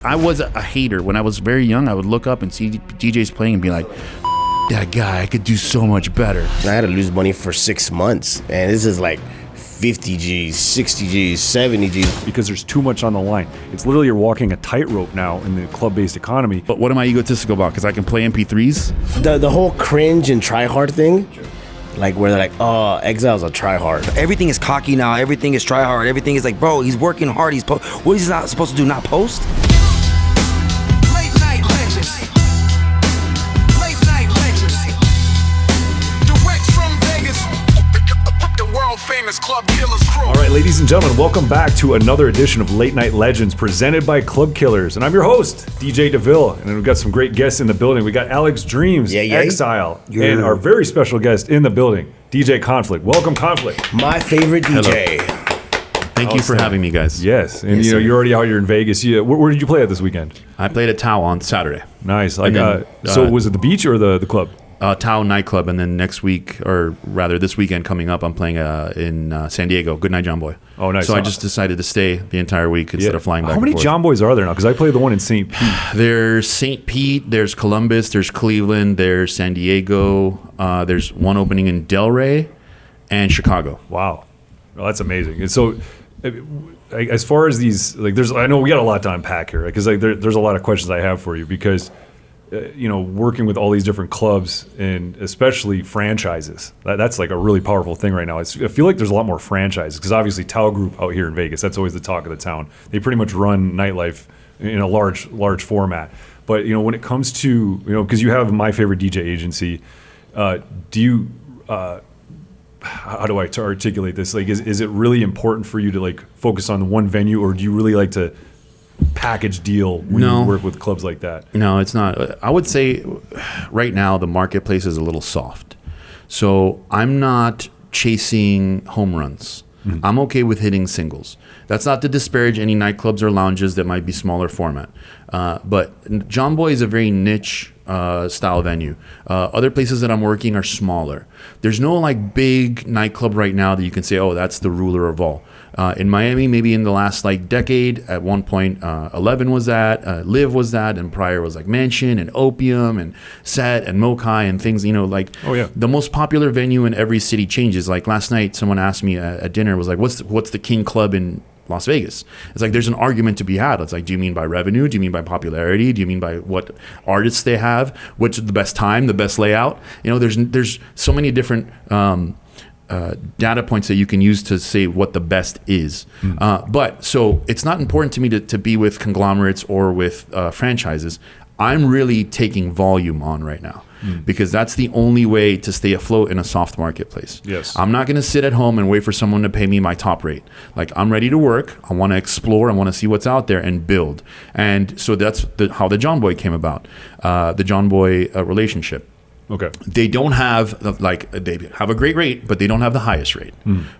I was a hater. When I was very young, I would look up and see DJs playing and be like, that guy, I could do so much better. I had to lose money for 6 months, and this is like 50 G's, 60 G's, 70 G's. Because there's too much on the line. It's literally you're walking a tightrope now in the club-based economy. But what am I egotistical about? Because I can play MP3s? The whole cringe and try hard thing, like where they're like, oh, Exile's a try hard. Everything is cocky now. Everything is try hard. Everything is like, bro, he's working hard. What is he not supposed to do? Not post? All right, ladies and gentlemen, welcome back to another edition of Late Night Legends presented by Club Killers. And I'm your host, DJ DeVille. And we've got some great guests in the building. We got Alex Dreams, Exile, and our very special guest in the building, DJ Konflikt. Welcome, Konflikt. My favorite DJ. Thank you for having me, guys. Yes, and Yes, you know sir. you're already out here in Vegas. Where did you play at this weekend? I played at Tao on Saturday. Nice. So was it the beach or the club? Tao Nightclub, and then next week, or rather this weekend coming up, I'm playing in San Diego. Good night, John Boy. Oh, nice. So I just decided to stay the entire week instead of flying back. How many and forth. John Boys are there now? Because I played the one in St. Pete. There's St. Pete, there's Columbus, there's Cleveland, there's San Diego, there's one opening in Delray, and Chicago. Wow, well, that's amazing. And so, as far as these, like, I know we got a lot to unpack here, because there's a lot of questions I have for you because. Working with all these different clubs and especially franchises, that's like a really powerful thing right now. I feel like there's a lot more franchises because obviously Tao Group out here in Vegas, that's always the talk of the town. They pretty much run nightlife in a large format. But when it comes to because you have my favorite DJ agency, do you? How do I articulate this? Like, is it really important for you to like focus on one venue, or do you really like to package deal when you work with clubs like that? No, it's not. I would say right now the marketplace is a little soft. So I'm not chasing home runs. Mm-hmm. I'm okay with hitting singles. That's not to disparage any nightclubs or lounges that might be smaller format. But John Boy is a very niche style venue. Other places that I'm working are smaller. There's no like big nightclub right now that you can say, oh, that's the ruler of all. In Miami, maybe in the last like decade, at one point, 11 was that, Live was that, and prior was like Mansion and Opium and Set and Mokai and things, the most popular venue in every city changes. Like last night, someone asked me at dinner, was like, what's the king club in Las Vegas? It's like there's an argument to be had. It's like, do you mean by revenue? Do you mean by popularity? Do you mean by what artists they have? Which is the best time, the best layout? There's so many different data points that you can use to say what the best is. But so it's not important to me to be with conglomerates or with franchises. I'm really taking volume on right now. Because that's the only way to stay afloat in a soft marketplace. Yes. I'm not going to sit at home and wait for someone to pay me my top rate. Like, I'm ready to work. I want to explore. I want to see what's out there and build. And so that's how the John Boy came about, the John Boy relationship. Okay. They don't have, they have a great rate, but they don't have the highest rate,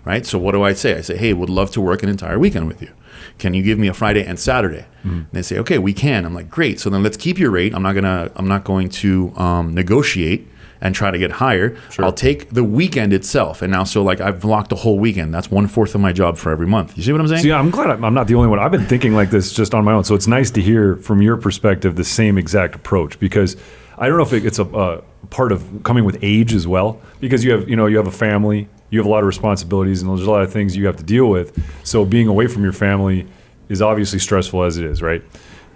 right? So what do I say? I say, hey, would love to work an entire weekend with you. Can you give me a Friday and Saturday? And they say, okay, we can. I'm like, great. So then let's keep your rate. I'm not going to negotiate and try to get higher. Sure. I'll take the weekend itself. And now, so like I've blocked a whole weekend. That's 1/4 of my job for every month. You see what I'm saying? See, I'm glad I'm not the only one. I've been thinking like this just on my own. So it's nice to hear from your perspective the same exact approach, because I don't know if it's a part of coming with age as well, because you have a family, you have a lot of responsibilities, and there's a lot of things you have to deal with. So being away from your family is obviously stressful as it is, right?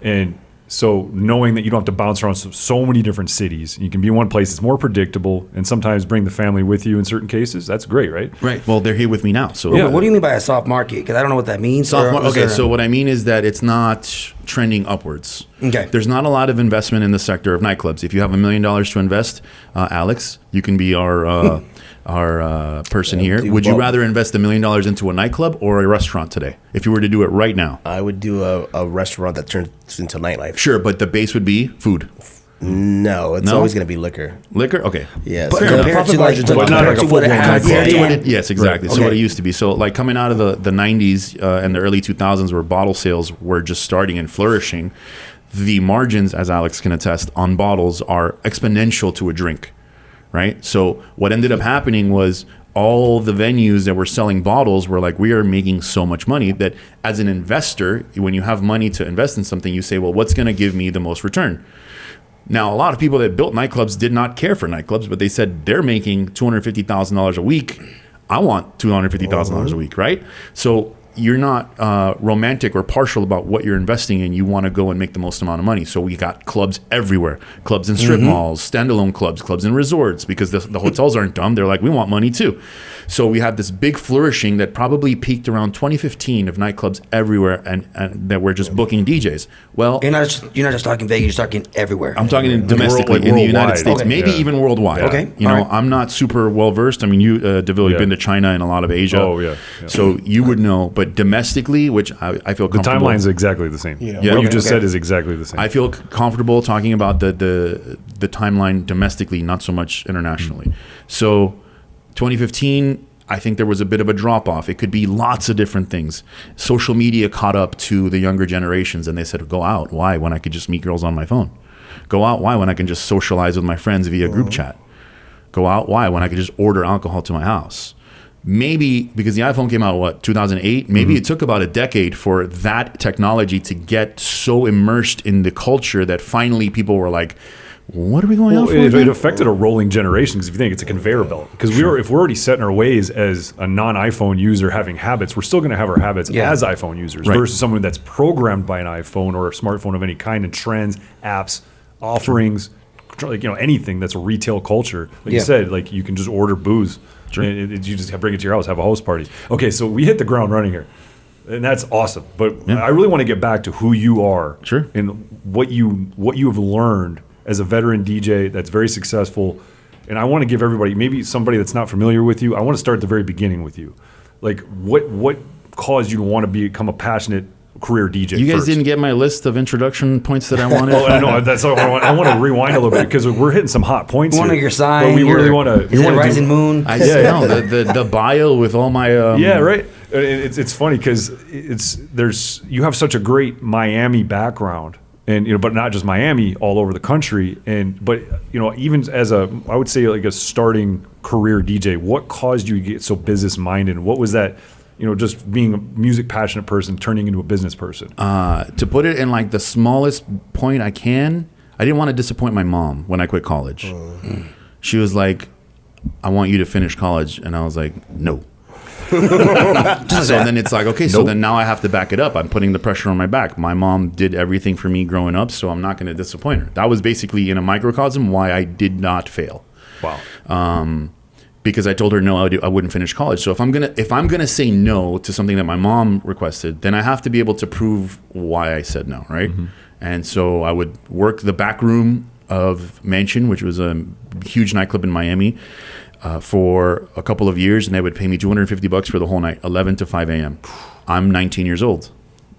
And so knowing that you don't have to bounce around so many different cities, you can be in one place, it's more predictable, and sometimes bring the family with you in certain cases. That's great, right? Right. Well, they're here with me now. So Yeah. What do you mean by a soft market? Because I don't know what that means. Okay, so what I mean is that it's not trending upwards. Okay. There's not a lot of investment in the sector of nightclubs. If you have $1 million to invest, Alex, you can be our person here. Would you rather invest $1 million into a nightclub or a restaurant today? If you were to do it right now, I would do a restaurant that turns into nightlife. sure, but the base would be food. No, it's always going to be liquor. Liquor? Okay. Yes. But compared to like But not like a what it full-blown has nightclub. been. Yes, exactly. Right. So Okay. what it used to be. So like coming out of the 90s and the early 2000s where bottle sales were just starting and flourishing, the margins, as Alex can attest, on bottles are exponential to a drink, right? So what ended up happening was all the venues that were selling bottles were like, we are making so much money that as an investor, when you have money to invest in something, you say, well, what's going to give me the most return? Now, a lot of people that built nightclubs did not care for nightclubs, but they said they're making $250,000 a week. I want $250,000 a week, right? So you're not romantic or partial about what you're investing in. You want to go and make the most amount of money. So we got clubs everywhere, clubs in strip malls, standalone clubs, clubs in resorts, because the hotels aren't dumb. They're like, we want money too. So we had this big flourishing that probably peaked around 2015 of nightclubs everywhere, and that were just booking DJs. Well, You're not just talking Vegas. You're talking everywhere. I'm talking domestically Like in the United worldwide. States, maybe even worldwide. Okay. You know, All right. I'm not super well versed. I mean, you, DeVille, you've been to China and a lot of Asia. Oh, yeah. So you would know, but domestically, which I feel The comfortable. timeline's exactly the same. Yeah. What you Okay. just said is exactly the same. I feel comfortable talking about the timeline domestically, not so much internationally. So 2015, I think there was a bit of a drop off. It could be lots of different things. Social media caught up to the younger generations, and they said, go out. Why? When I could just meet girls on my phone. Go out. Why? When I can just socialize with my friends via group chat. Go out. Why? When I could just order alcohol to my house. Maybe because the iPhone came out, 2008? Maybe it took about a decade for that technology to get so immersed in the culture that finally people were like, what are we going out for? It again? affected a rolling generation, because if you think it's a conveyor belt, because if we're already set in our ways as a non-iPhone user having habits, we're still going to have our habits as iPhone users versus someone that's programmed by an iPhone or a smartphone of any kind, and trends, apps, offerings, like, you know, anything that's a retail culture. Like you said, like you can just order booze. And you just bring it to your house, have a house party. Okay, so we hit the ground running here, and that's awesome. But I really want to get back to who you are, and what you have learned as a veteran DJ that's very successful. And I want to give everybody, maybe somebody that's not familiar with you, I want to start at the very beginning with you. Like, what caused you to want to become a passionate career DJ? You guys first? didn't get my list of introduction points that I wanted. Oh, I know. That's what I want to rewind a little bit, because we're hitting some hot points One here. of your sign. But we really want to. Is it a rising moon? I know the bio with all my Yeah, right. It's funny because you have such a great Miami background, and but not just Miami, all over the country, but even as I would say like a starting career DJ, what caused you to get so business minded? What was that? Just being a music passionate person turning into a business person. To put it in like the smallest point I didn't want to disappoint my mom when I quit college. She was like, I want you to finish college. And I was like, no. So then it's like, okay, so then now I have to back it up. I'm putting the pressure on my back. My mom did everything for me growing up, so I'm not going to disappoint her. That was basically in a microcosm why I did not fail. Wow. Because I told her no, I wouldn't finish college. So if I'm gonna say no to something that my mom requested, then I have to be able to prove why I said no, right? Mm-hmm. And so I would work the back room of Mansion, which was a huge nightclub in Miami, for a couple of years, and they would pay me $250 for the whole night, 11 to 5 a.m. I'm 19 years old.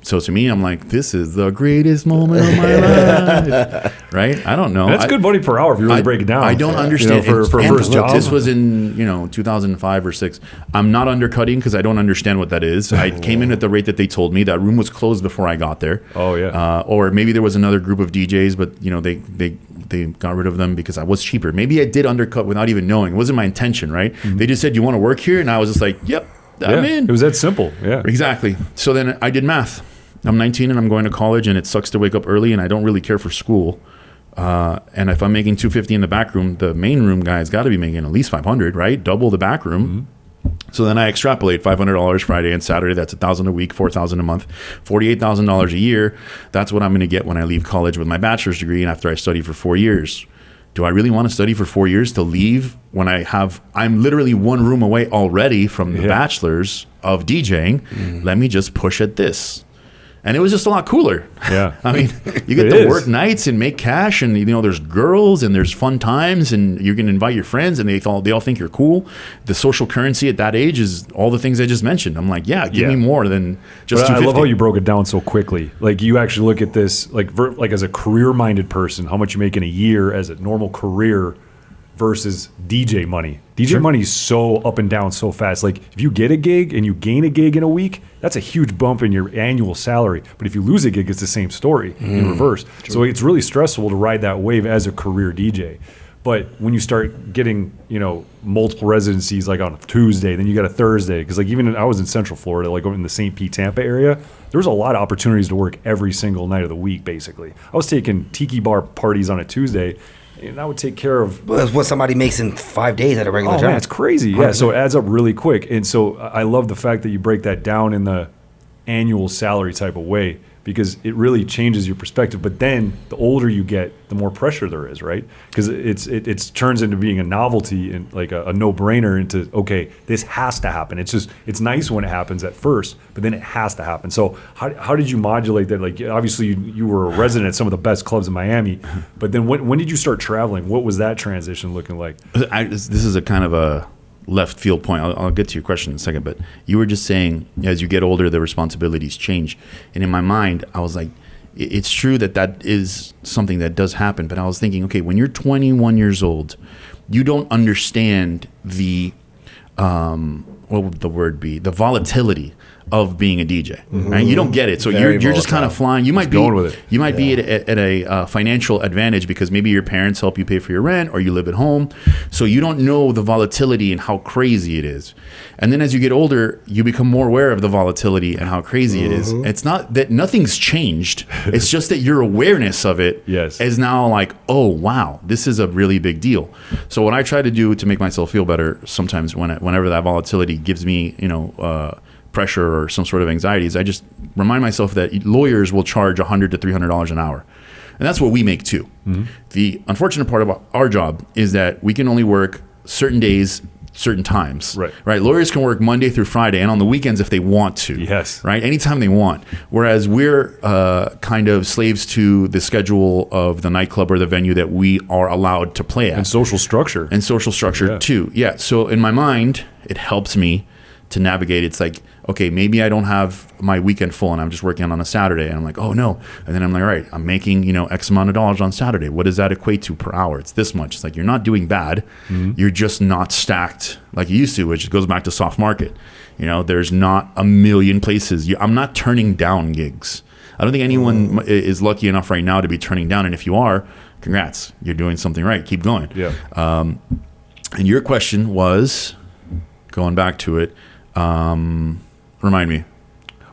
So to me, I'm like, this is the greatest moment of my life, right? I don't know. And that's good money per hour if you really break it down. I don't understand. For a first job. This was in 2005 or 6. I'm not undercutting because I don't understand what that is. I came in at the rate that they told me. That room was closed before I got there. Oh yeah. Or maybe there was another group of DJs, but they got rid of them because I was cheaper. Maybe I did undercut without even knowing. It wasn't my intention, right? Mm-hmm. They just said, "You want to work here?" And I was just like, "Yep, I'm in." It was that simple. Yeah. Exactly. So then I did math. I'm 19 and I'm going to college, and it sucks to wake up early, and I don't really care for school. And if I'm making $250 in the back room, the main room guy's got to be making at least $500, right? Double the back room. Mm-hmm. So then I extrapolate $500 Friday and Saturday. That's $1,000 a week, $4,000 a month, $48,000 a year. That's what I'm going to get when I leave college with my bachelor's degree and after I study for 4 years. Do I really want to study for 4 years to leave when I'm literally one room away already from the bachelor's of DJing? Mm-hmm. Let me just push at this. And it was just a lot cooler. Yeah. I mean, you get to work nights and make cash, and there's girls and there's fun times, and you can invite your friends, and they all think you're cool. The social currency at that age is all the things I just mentioned. I'm like, give me more than just $250. I love how you broke it down so quickly. Like, you actually look at this like as a career-minded person, how much you make in a year as a normal career versus DJ money. DJ money is so up and down so fast. Like, if you get a gig and you gain a gig in a week, that's a huge bump in your annual salary. But if you lose a gig, it's the same story in reverse. True. So it's really stressful to ride that wave as a career DJ. But when you start getting, multiple residencies like on a Tuesday, then you got a Thursday. Because like even I was in Central Florida, like in the St. Pete, Tampa area, there was a lot of opportunities to work every single night of the week, basically. I was taking tiki bar parties on a Tuesday, and I would take care of... Well, that's what somebody makes in 5 days at a regular job. Man, it's crazy. Yeah, so it adds up really quick. And so I love the fact that you break that down in the annual salary type of way, because it really changes your perspective. But then the older you get, the more pressure there is, right? Because it turns into being a novelty and like a no-brainer into, okay, this has to happen. It's nice when it happens at first, but then it has to happen. So how did you modulate that? Like obviously you were a resident at some of the best clubs in Miami, but then when did you start traveling? What was that transition looking like? This is a kind of a left field point. I'll get to your question in a second, but you were just saying as you get older, the responsibilities change. And in my mind, I was like, it's true that is something that does happen. But I was thinking, okay, when you're 21 years old, you don't understand the, what would the word be? The volatility of being a DJ, right? You don't get it. So you're just kind of flying. You might be going with it. You might be at a financial advantage because maybe your parents help you pay for your rent or you live at home. So you don't know the volatility and how crazy it is. And then as you get older, you become more aware of the volatility and how crazy it is. It's not that nothing's changed. It's just that your awareness of it is now like, oh, wow, this is a really big deal. So what I try to do to make myself feel better sometimes whenever that volatility gives me, pressure or some sort of anxieties, I just remind myself that lawyers will charge $100 to $300 an hour. And that's what we make too. The unfortunate part about our job is that we can only work certain days, certain times. Right? Lawyers can work Monday through Friday and on the weekends if they want to. Right? Anytime they want. Whereas we're kind of slaves to the schedule of the nightclub or the venue that we are allowed to play at. And social structure. Too. Yeah. So in my mind, it helps me to navigate. It's like, okay, maybe I don't have my weekend full and I'm just working on a Saturday. And I'm like, oh no. And then I'm like, all right, I'm making, X amount of dollars on Saturday. What does that equate to per hour? It's this much. It's like, you're not doing bad. You're just not stacked like you used to, which goes back to soft market. There's not a million places. I'm not turning down gigs. I don't think anyone is lucky enough right now to be turning down. And if you are, congrats, you're doing something right. Keep going. Yeah. And your question was, going back to it, remind me.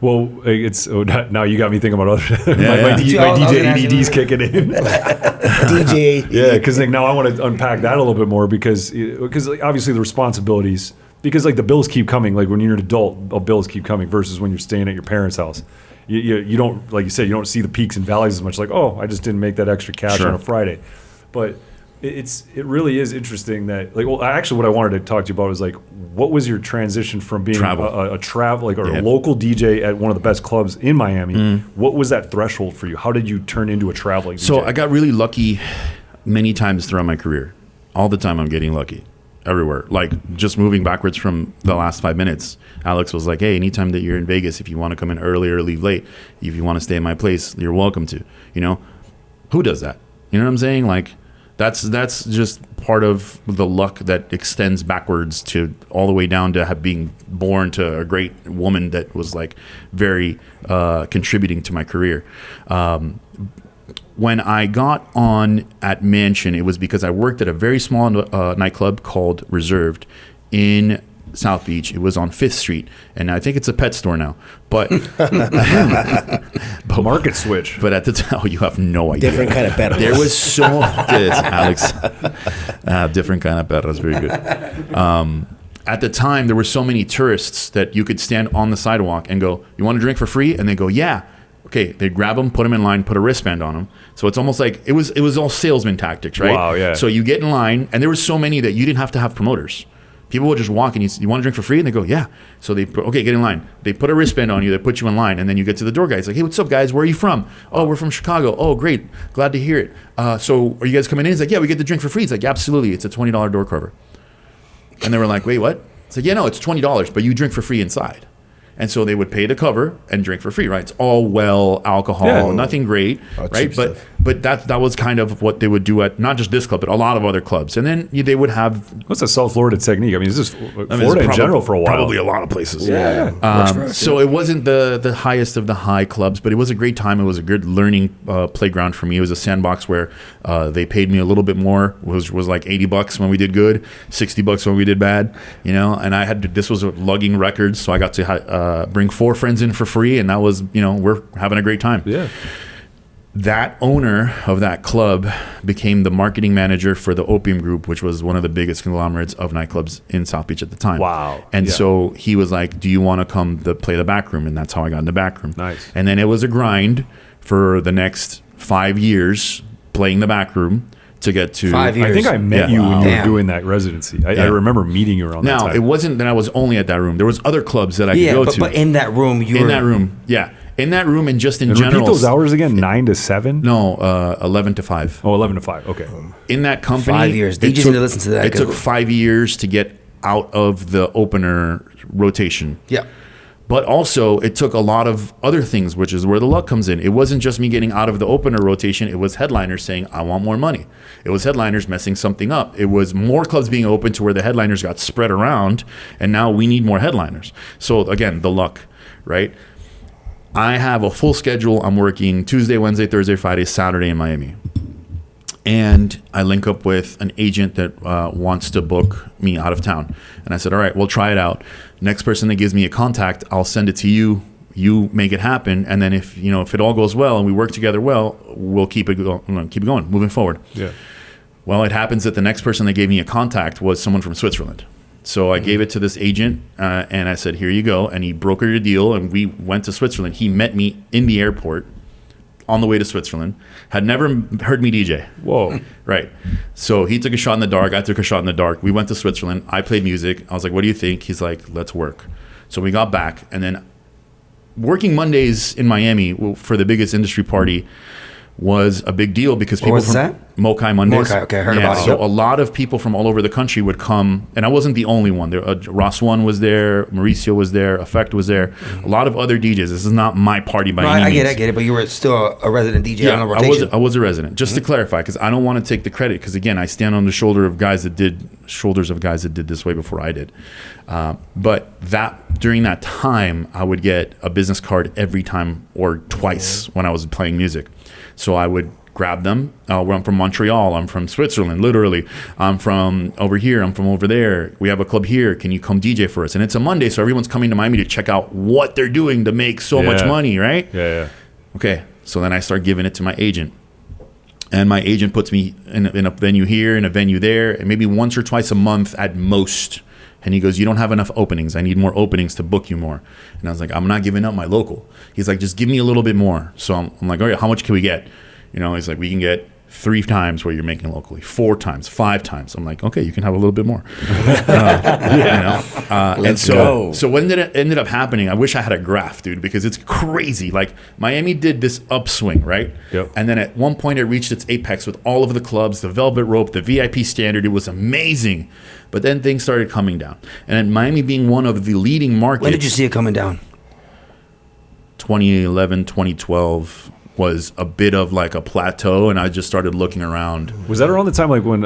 Well, now you got me thinking about other. My DJ ADD's kicking in. DJ. Yeah, because now I want to unpack that a little bit more because obviously the responsibilities, because like the bills keep coming. Like when you're an adult, bills keep coming versus when you're staying at your parents' house. You don't, like you said, you don't see the peaks and valleys as much. Like, oh, I just didn't make that extra cash on a Friday, but. It really is interesting that actually what I wanted to talk to you about is like what was your transition from being a travel a local DJ at one of the best clubs in Miami? What was that threshold for you? How did you turn into a traveling DJ? So I got really lucky many times throughout my career. All the time I'm getting lucky everywhere. Like just moving backwards from the last 5 minutes, Alex was like, hey, anytime that you're in Vegas, if you want to come in early or leave late, if you want to stay in my place, you're welcome to. Who does that? You know what I'm saying? Like That's just part of the luck that extends backwards to all the way down to being born to a great woman that was like very contributing to my career. When I got on at Mansion, it was because I worked at a very small nightclub called Reserved in South Beach. It was on 5th Street, and I think it's a pet store now. But market switch. But at the time, you have no idea. Different kind of perros. There was so this, Alex. Different kind of perros. Very good. At the time, there were so many tourists that you could stand on the sidewalk and go, "You want a drink for free?" And they go, "Yeah." Okay, they grab them, put them in line, put a wristband on them. So it's almost like it was all salesman tactics, right? Wow, yeah. So you get in line, and there were so many that you didn't have to have promoters. People would just walk and you want a drink for free? And they go, yeah. So get in line. They put a wristband on you. They put you in line. And then you get to the door guy. It's like, hey, what's up, guys? Where are you from? Oh, we're from Chicago. Oh, great. Glad to hear it. So are you guys coming in? He's like, yeah, we get the drink for free. It's like, absolutely. It's a $20 door cover. And they were like, wait, what? It's like, yeah, no, it's $20, but you drink for free inside. And so they would pay to cover and drink for free, right? It's all alcohol, nothing great, right? But that was kind of what they would do at not just this club, but a lot of other clubs. And then they would have. What's a South Florida technique? I mean, is this Florida in general for a while? Probably a lot of places. Yeah. So it wasn't the highest of the high clubs, but it was a great time. It was a good learning playground for me. It was a sandbox where they paid me a little bit more. It was like $80 when we did good, $60 when we did bad. And this was lugging records, so I got to bring 4 friends in for free, and that was we're having a great time. Yeah. That owner of that club became the marketing manager for the Opium Group, which was one of the biggest conglomerates of nightclubs in South Beach at the time. Wow. And so he was like, do you want to come play the back room? And that's how I got in the back room. Nice. And then it was a grind for the next 5 years playing the back room to get to 5 years. I think I met you when you were Damn. doing that residency. I remember meeting you around that Now, time. it wasn't that I was only at that room. There was other clubs that I could go to. But in that room, in that room, in that room, and just in general. Repeat those hours again, 9 to 7? No, 11 to 5. Oh, 11 to 5. Okay. In that company, 5 years. DJs need to listen to that. It took 5 years to get out of the opener rotation. Yeah. But also, it took a lot of other things, which is where the luck comes in. It wasn't just me getting out of the opener rotation. It was headliners saying, I want more money. It was headliners messing something up. It was more clubs being open to where the headliners got spread around, and now we need more headliners. So, again, the luck, right? I have a full schedule. I'm working Tuesday, Wednesday, Thursday, Friday, Saturday in Miami. And I link up with an agent that wants to book me out of town. And I said, all right, we'll try it out. Next person that gives me a contact, I'll send it to you. You make it happen. And then if it all goes well and we work together well, we'll keep it going, moving forward. Yeah. Well, it happens that the next person that gave me a contact was someone from Switzerland. So I gave it to this agent, and I said, here you go. And he brokered a deal, and we went to Switzerland. He met me in the airport on the way to Switzerland, had never heard me DJ. Whoa. Right. So he took a shot in the dark. I took a shot in the dark. We went to Switzerland. I played music. I was like, what do you think? He's like, let's work. So we got back. And then working Mondays in Miami for the biggest industry party was a big deal because people was from that? Mokai Mondays. Mokai, okay, I heard about it. So a lot of people from all over the country would come, and I wasn't the only one. There, Ross One was there, Mauricio was there, Effect was there, a lot of other DJs. This is not my party by any means. I get it, but you were still a resident DJ on a rotation. I was a resident. Just to clarify, because I don't want to take the credit, because again, I stand on the shoulders of guys that did this way before I did. But during that time, I would get a business card every time or twice when I was playing music. So I would grab them. I'm from Montreal. I'm from Switzerland, literally. I'm from over here. I'm from over there. We have a club here. Can you come DJ for us? And it's a Monday, so everyone's coming to Miami to check out what they're doing to make so much money, right? Yeah. Okay, so then I start giving it to my agent. And my agent puts me in a venue here, in a venue there, and maybe once or twice a month at most. And he goes, you don't have enough openings. I need more openings to book you more. And I was like, I'm not giving up my local. He's like, just give me a little bit more. So I'm like, all right, how much can we get? He's like, we can get 3 times what you're making locally, 4 times, 5 times. I'm like, okay, you can have a little bit more. And so what ended up happening, I wish I had a graph, dude, because it's crazy. Like Miami did this upswing, right? Yep. And then at one point it reached its apex with all of the clubs, the Velvet Rope, the VIP standard. It was amazing. But then things started coming down. And then Miami being one of the leading markets. When did you see it coming down? 2011, 2012 was a bit of like a plateau, and I just started looking around. Was that around the time like when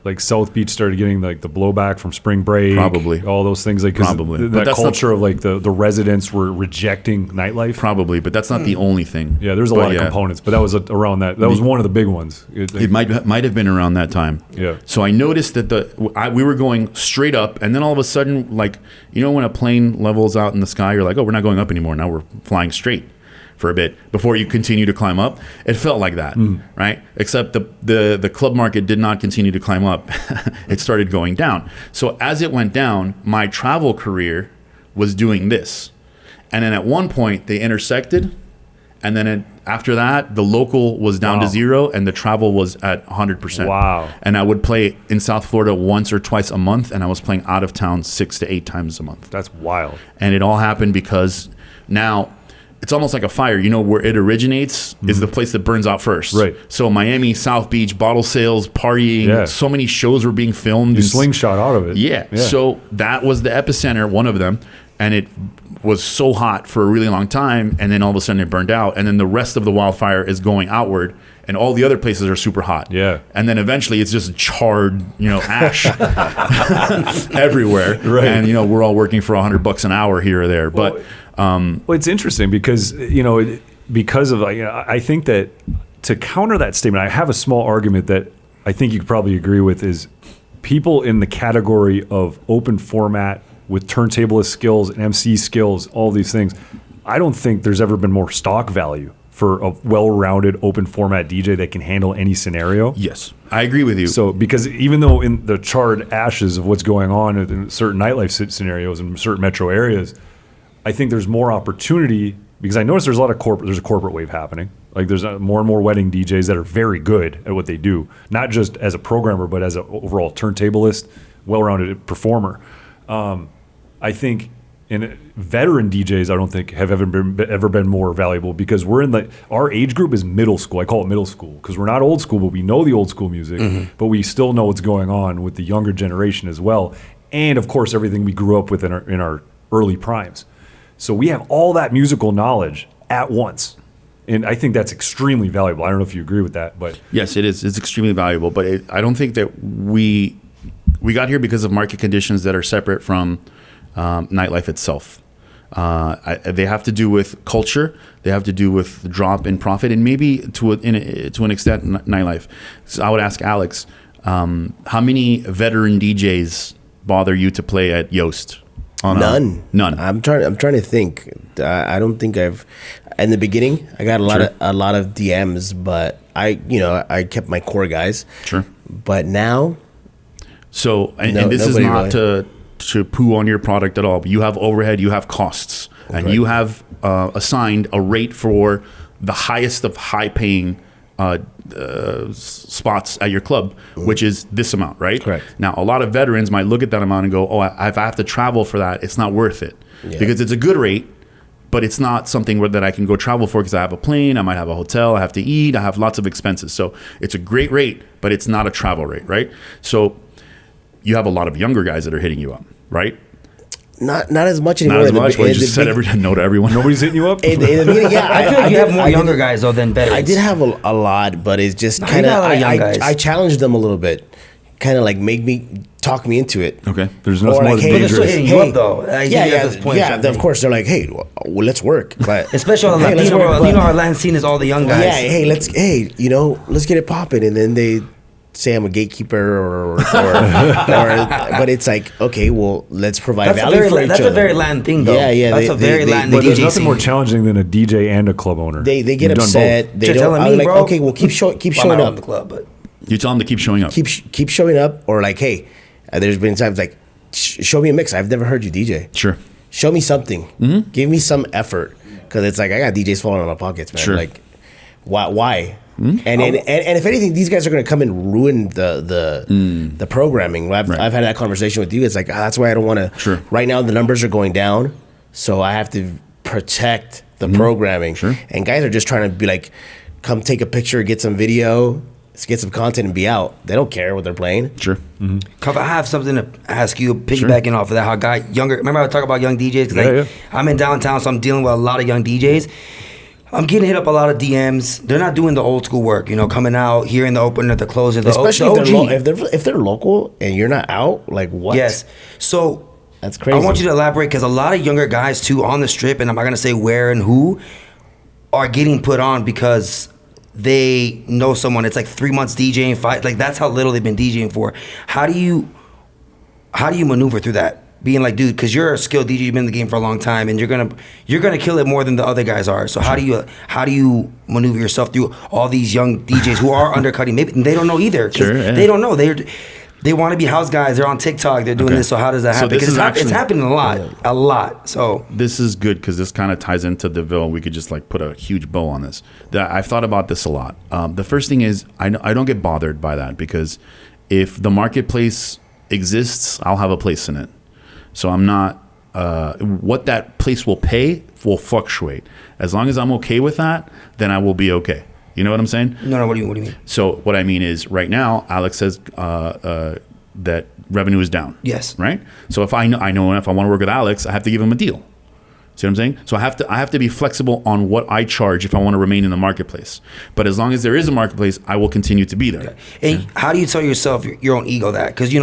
like South Beach started getting like the blowback from spring break? Probably. All those things, like 'cause Probably. that culture of like the residents were rejecting nightlife. Probably, but that's not the only thing. Yeah, there's a lot of components, but that was around that. That was one of the big ones. It might have been around that time. Yeah. So I noticed that we were going straight up, and then all of a sudden, like, when a plane levels out in the sky, you're like, oh, we're not going up anymore. Now we're flying straight for a bit before you continue to climb up. It felt like that, right? Except the club market did not continue to climb up. It started going down. So as it went down, my travel career was doing this. And then at one point they intersected, and then after that, the local was down to 0 and the travel was at 100%. Wow. And I would play in South Florida once or twice a month, and I was playing out of town 6 to 8 times a month. That's wild. And it all happened because now it's almost like a fire. Where it originates is the place that burns out first. Right. So Miami, South Beach, bottle sales, partying, so many shows were being filmed. You slingshot out of it. Yeah. So that was the epicenter, one of them. And it was so hot for a really long time. And then all of a sudden it burned out. And then the rest of the wildfire is going outward. and all the other places are super hot. Yeah. And then eventually it's just charred, ash everywhere. Right. And, we're all working for $100 an hour here or there. But well, it's interesting because, because of, I think that to counter that statement, I have a small argument that I think you could probably agree with is people in the category of open format with turntablist skills and MC skills, all these things, I don't think there's ever been more stock value for a well-rounded open format DJ that can handle any scenario. Yes, I agree with you. So, because even though in the charred ashes of what's going on in certain nightlife scenarios in certain metro areas, I think there's more opportunity because I notice there's a corporate wave happening. Like there's more and more wedding DJs that are very good at what they do, not just as a programmer, but as an overall turntablist, well-rounded performer. I think veteran DJs, I don't think have ever been more valuable because we're in our age group is middle school. I call it middle school because we're not old school, but we know the old school music, but we still know what's going on with the younger generation as well. And of course, everything we grew up with in our early primes. So we have all that musical knowledge at once. And I think that's extremely valuable. I don't know if you agree with that, but yes, it is. It's extremely valuable, but I don't think that we got here because of market conditions that are separate from nightlife itself. They have to do with culture. They have to do with the drop in profit, and maybe to an extent, nightlife. So I would ask Alex, how many veteran DJs bother you to play at Yoast? None. None. I'm trying to think. I don't think I've. In the beginning, I got a lot of DMs, but I kept my core guys. Sure. But now. So and this is not to poo on your product at all, but you have overhead, you have costs, and you have assigned a rate for the highest of high-paying spots at your club, which is this amount, right? Correct. Now, a lot of veterans might look at that amount and go, "Oh, if I have to travel for that, it's not worth it," because it's a good rate, but it's not something that I can go travel for because I have a plane, I might have a hotel, I have to eat, I have lots of expenses. So it's a great rate, but it's not a travel rate, right? So you have a lot of younger guys that are hitting you up, right? Not as much anymore. Not as much. Well, you just said no to everyone. Nobody's hitting you up? In the beginning, yeah. I feel like you have more younger guys though than veterans. I did have a lot, but it's just kind of I challenged them a little bit, kind of like talk me into it. Okay. There's nothing more But they're still hitting you up though. Of course they're like, hey, let's work. But especially on the Latino world, our Latin scene is all the young guys. Yeah, hey, let's get it popping, and then they say I'm a gatekeeper or but it's like, okay, well, let's provide value for each other. That's a very Latin thing, though. Yeah. That's a very Latin But DJ there's nothing scene. more challenging than a DJ and a club owner. They get upset. They You're don't. telling I'm me, like, bro. okay, well, keep showing up. The club, but You tell them to keep showing up. Keep showing up, or like, hey, there's been times like, show me a mix. I've never heard you DJ. Sure. Show me something. Give me some effort, because it's like I got DJs falling on my pockets, man. Sure. Like, why? And if anything, these guys are going to come and ruin the programming. I've had that conversation with you. It's like, that's why I don't want to. Sure. Right now, the numbers are going down, so I have to protect the programming. Sure. And guys are just trying to be like, come take a picture, get some video, get some content, and be out. They don't care what they're playing. Sure. Cuff, I have something to ask you, piggybacking off of that. How younger? Remember I was talking about young DJs? Yeah. I'm in downtown, so I'm dealing with a lot of young DJs. I'm getting hit up a lot of DMs. They're not doing the old school work, coming out, hearing the opener, the closer, Especially the if they're local and you're not out, like what? Yes. So that's crazy. I want you to elaborate, because a lot of younger guys too on the strip, and I'm not gonna say where and who, are getting put on because they know someone. It's like 3 months DJing, like that's how little they've been DJing for. How do you maneuver through that? Being like, dude, because you're a skilled DJ, you've been in the game for a long time, and you're gonna kill it more than the other guys are. So how do you maneuver yourself through all these young DJs who are undercutting? Maybe they don't know either. Sure, yeah. They don't know. They want to be house guys. They're on TikTok. They're doing this. So how does that happen? Because it's happening a lot. So this is good because this kind of ties into DeVille. We could just like put a huge bow on this. I've thought about this a lot. The first thing is I don't get bothered by that, because if the marketplace exists, I'll have a place in it. So I'm not, what that place will pay will fluctuate. As long as I'm okay with that, then I will be okay. You know what I'm saying? No, what do you mean? So what I mean is right now, Alex says that revenue is down. Yes. Right? So if I know if I want to work with Alex, I have to give him a deal. See what I'm saying? So I have to be flexible on what I charge if I want to remain in the marketplace. But as long as there is a marketplace, I will continue to be there. And how do you tell yourself your own ego that? Because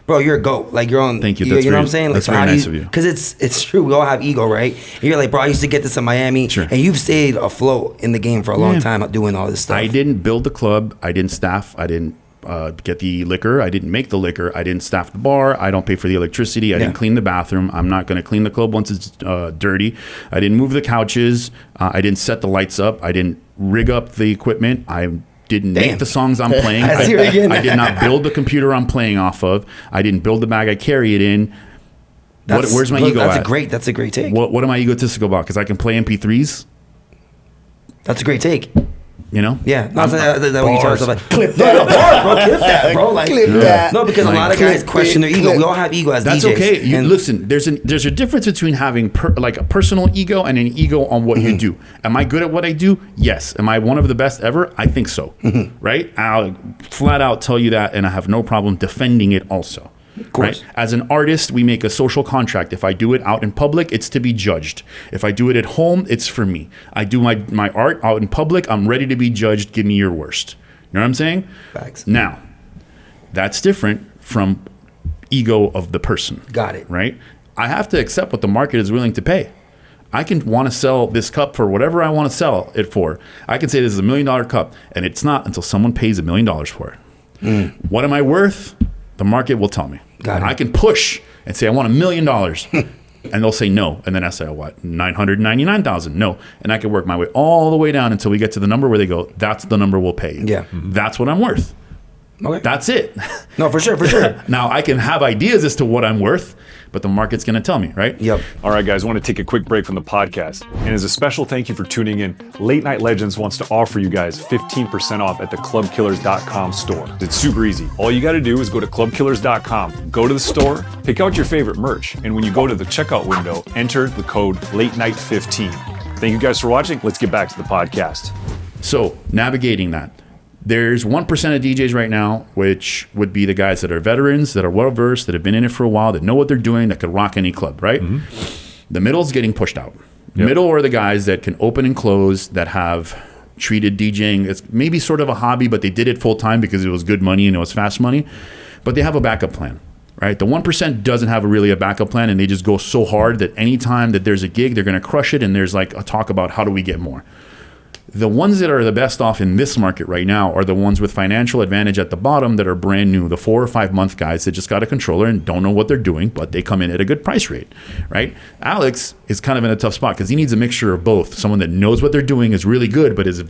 bro, you're a GOAT. Like you're on. Thank you. You know what I'm saying? Like, That's very nice of you. Because it's true. We all have ego, right? And you're like, bro, I used to get this in Miami, and you've stayed afloat in the game for a long time doing all this stuff. I didn't build the club. I didn't staff. I didn't get the liquor. I didn't make the liquor. I didn't staff the bar. I don't pay for the electricity. I didn't clean the bathroom. I'm not going to clean the club once it's dirty. I didn't move the couches. I didn't set the lights up. I didn't rig up the equipment. I didn't make the songs I'm playing. I did not build the computer I'm playing off of. I didn't build the bag I carry it in. Where's my ego at? That's a great take. What am I egotistical about? Because I can play MP3s? That's a great take. You know? Yeah. No, that's what you tell yourself. Like, clip that, bro. Clip that, bro. Like, clip that. No, because a lot of guys question their ego. We all have ego as DJs. That's okay. Listen, there's a difference between having like a personal ego and an ego on what you do. Am I good at what I do? Yes. Am I one of the best ever? I think so. Right? I'll flat out tell you that, and I have no problem defending it also. Of course. Right? As an artist, we make a social contract. If I do it out in public, it's to be judged. If I do it at home, it's for me. I do my art out in public, I'm ready to be judged. Give me your worst. You know what I'm saying? Facts. Now, that's different from ego of the person. Got it. Right? I have to accept what the market is willing to pay. I can want to sell this cup for whatever I want to sell it for. I can say this is $1 million cup, and it's not until someone pays $1 million for it. What am I worth? The market will tell me. Got it. I can push and say I want $1 million, and they'll say no. And then I say, what? 999,000? No. And I can work my way all the way down until we get to the number where they go, that's the number we'll pay you. Yeah. That's what I'm worth. Okay. That's it. No, for sure. Now I can have ideas as to what I'm worth, but the market's going to tell me, right? Yep. All right, guys, I want to take a quick break from the podcast. And as a special thank you for tuning in, Late Night Legends wants to offer you guys 15% off at the clubkillers.com store. It's super easy. All you got to do is go to clubkillers.com, go to the store, pick out your favorite merch, and when you go to the checkout window, enter the code LATENIGHT15. Thank you guys for watching. Let's get back to the podcast. So navigating that. There's 1% of DJs right now, which would be the guys that are veterans, that are well-versed, that have been in it for a while, that know what they're doing, that could rock any club, right? The middle's getting pushed out. Middle are the guys that can open and close, that have treated DJing as maybe sort of a hobby, but they did it full-time because it was good money and it was fast money, but they have a backup plan, right? The 1% doesn't have really a backup plan, and they just go so hard that anytime that there's a gig, they're going to crush it, and there's like a talk about how do we get more. The ones that are the best off in this market right now are the ones with financial advantage at the bottom that are brand new, the 4 or 5 month guys that just got a controller and don't know what they're doing, but they come in at a good price rate, right? Alex is kind of in a tough spot because he needs a mixture of both. Someone that knows what they're doing, is really good, but is,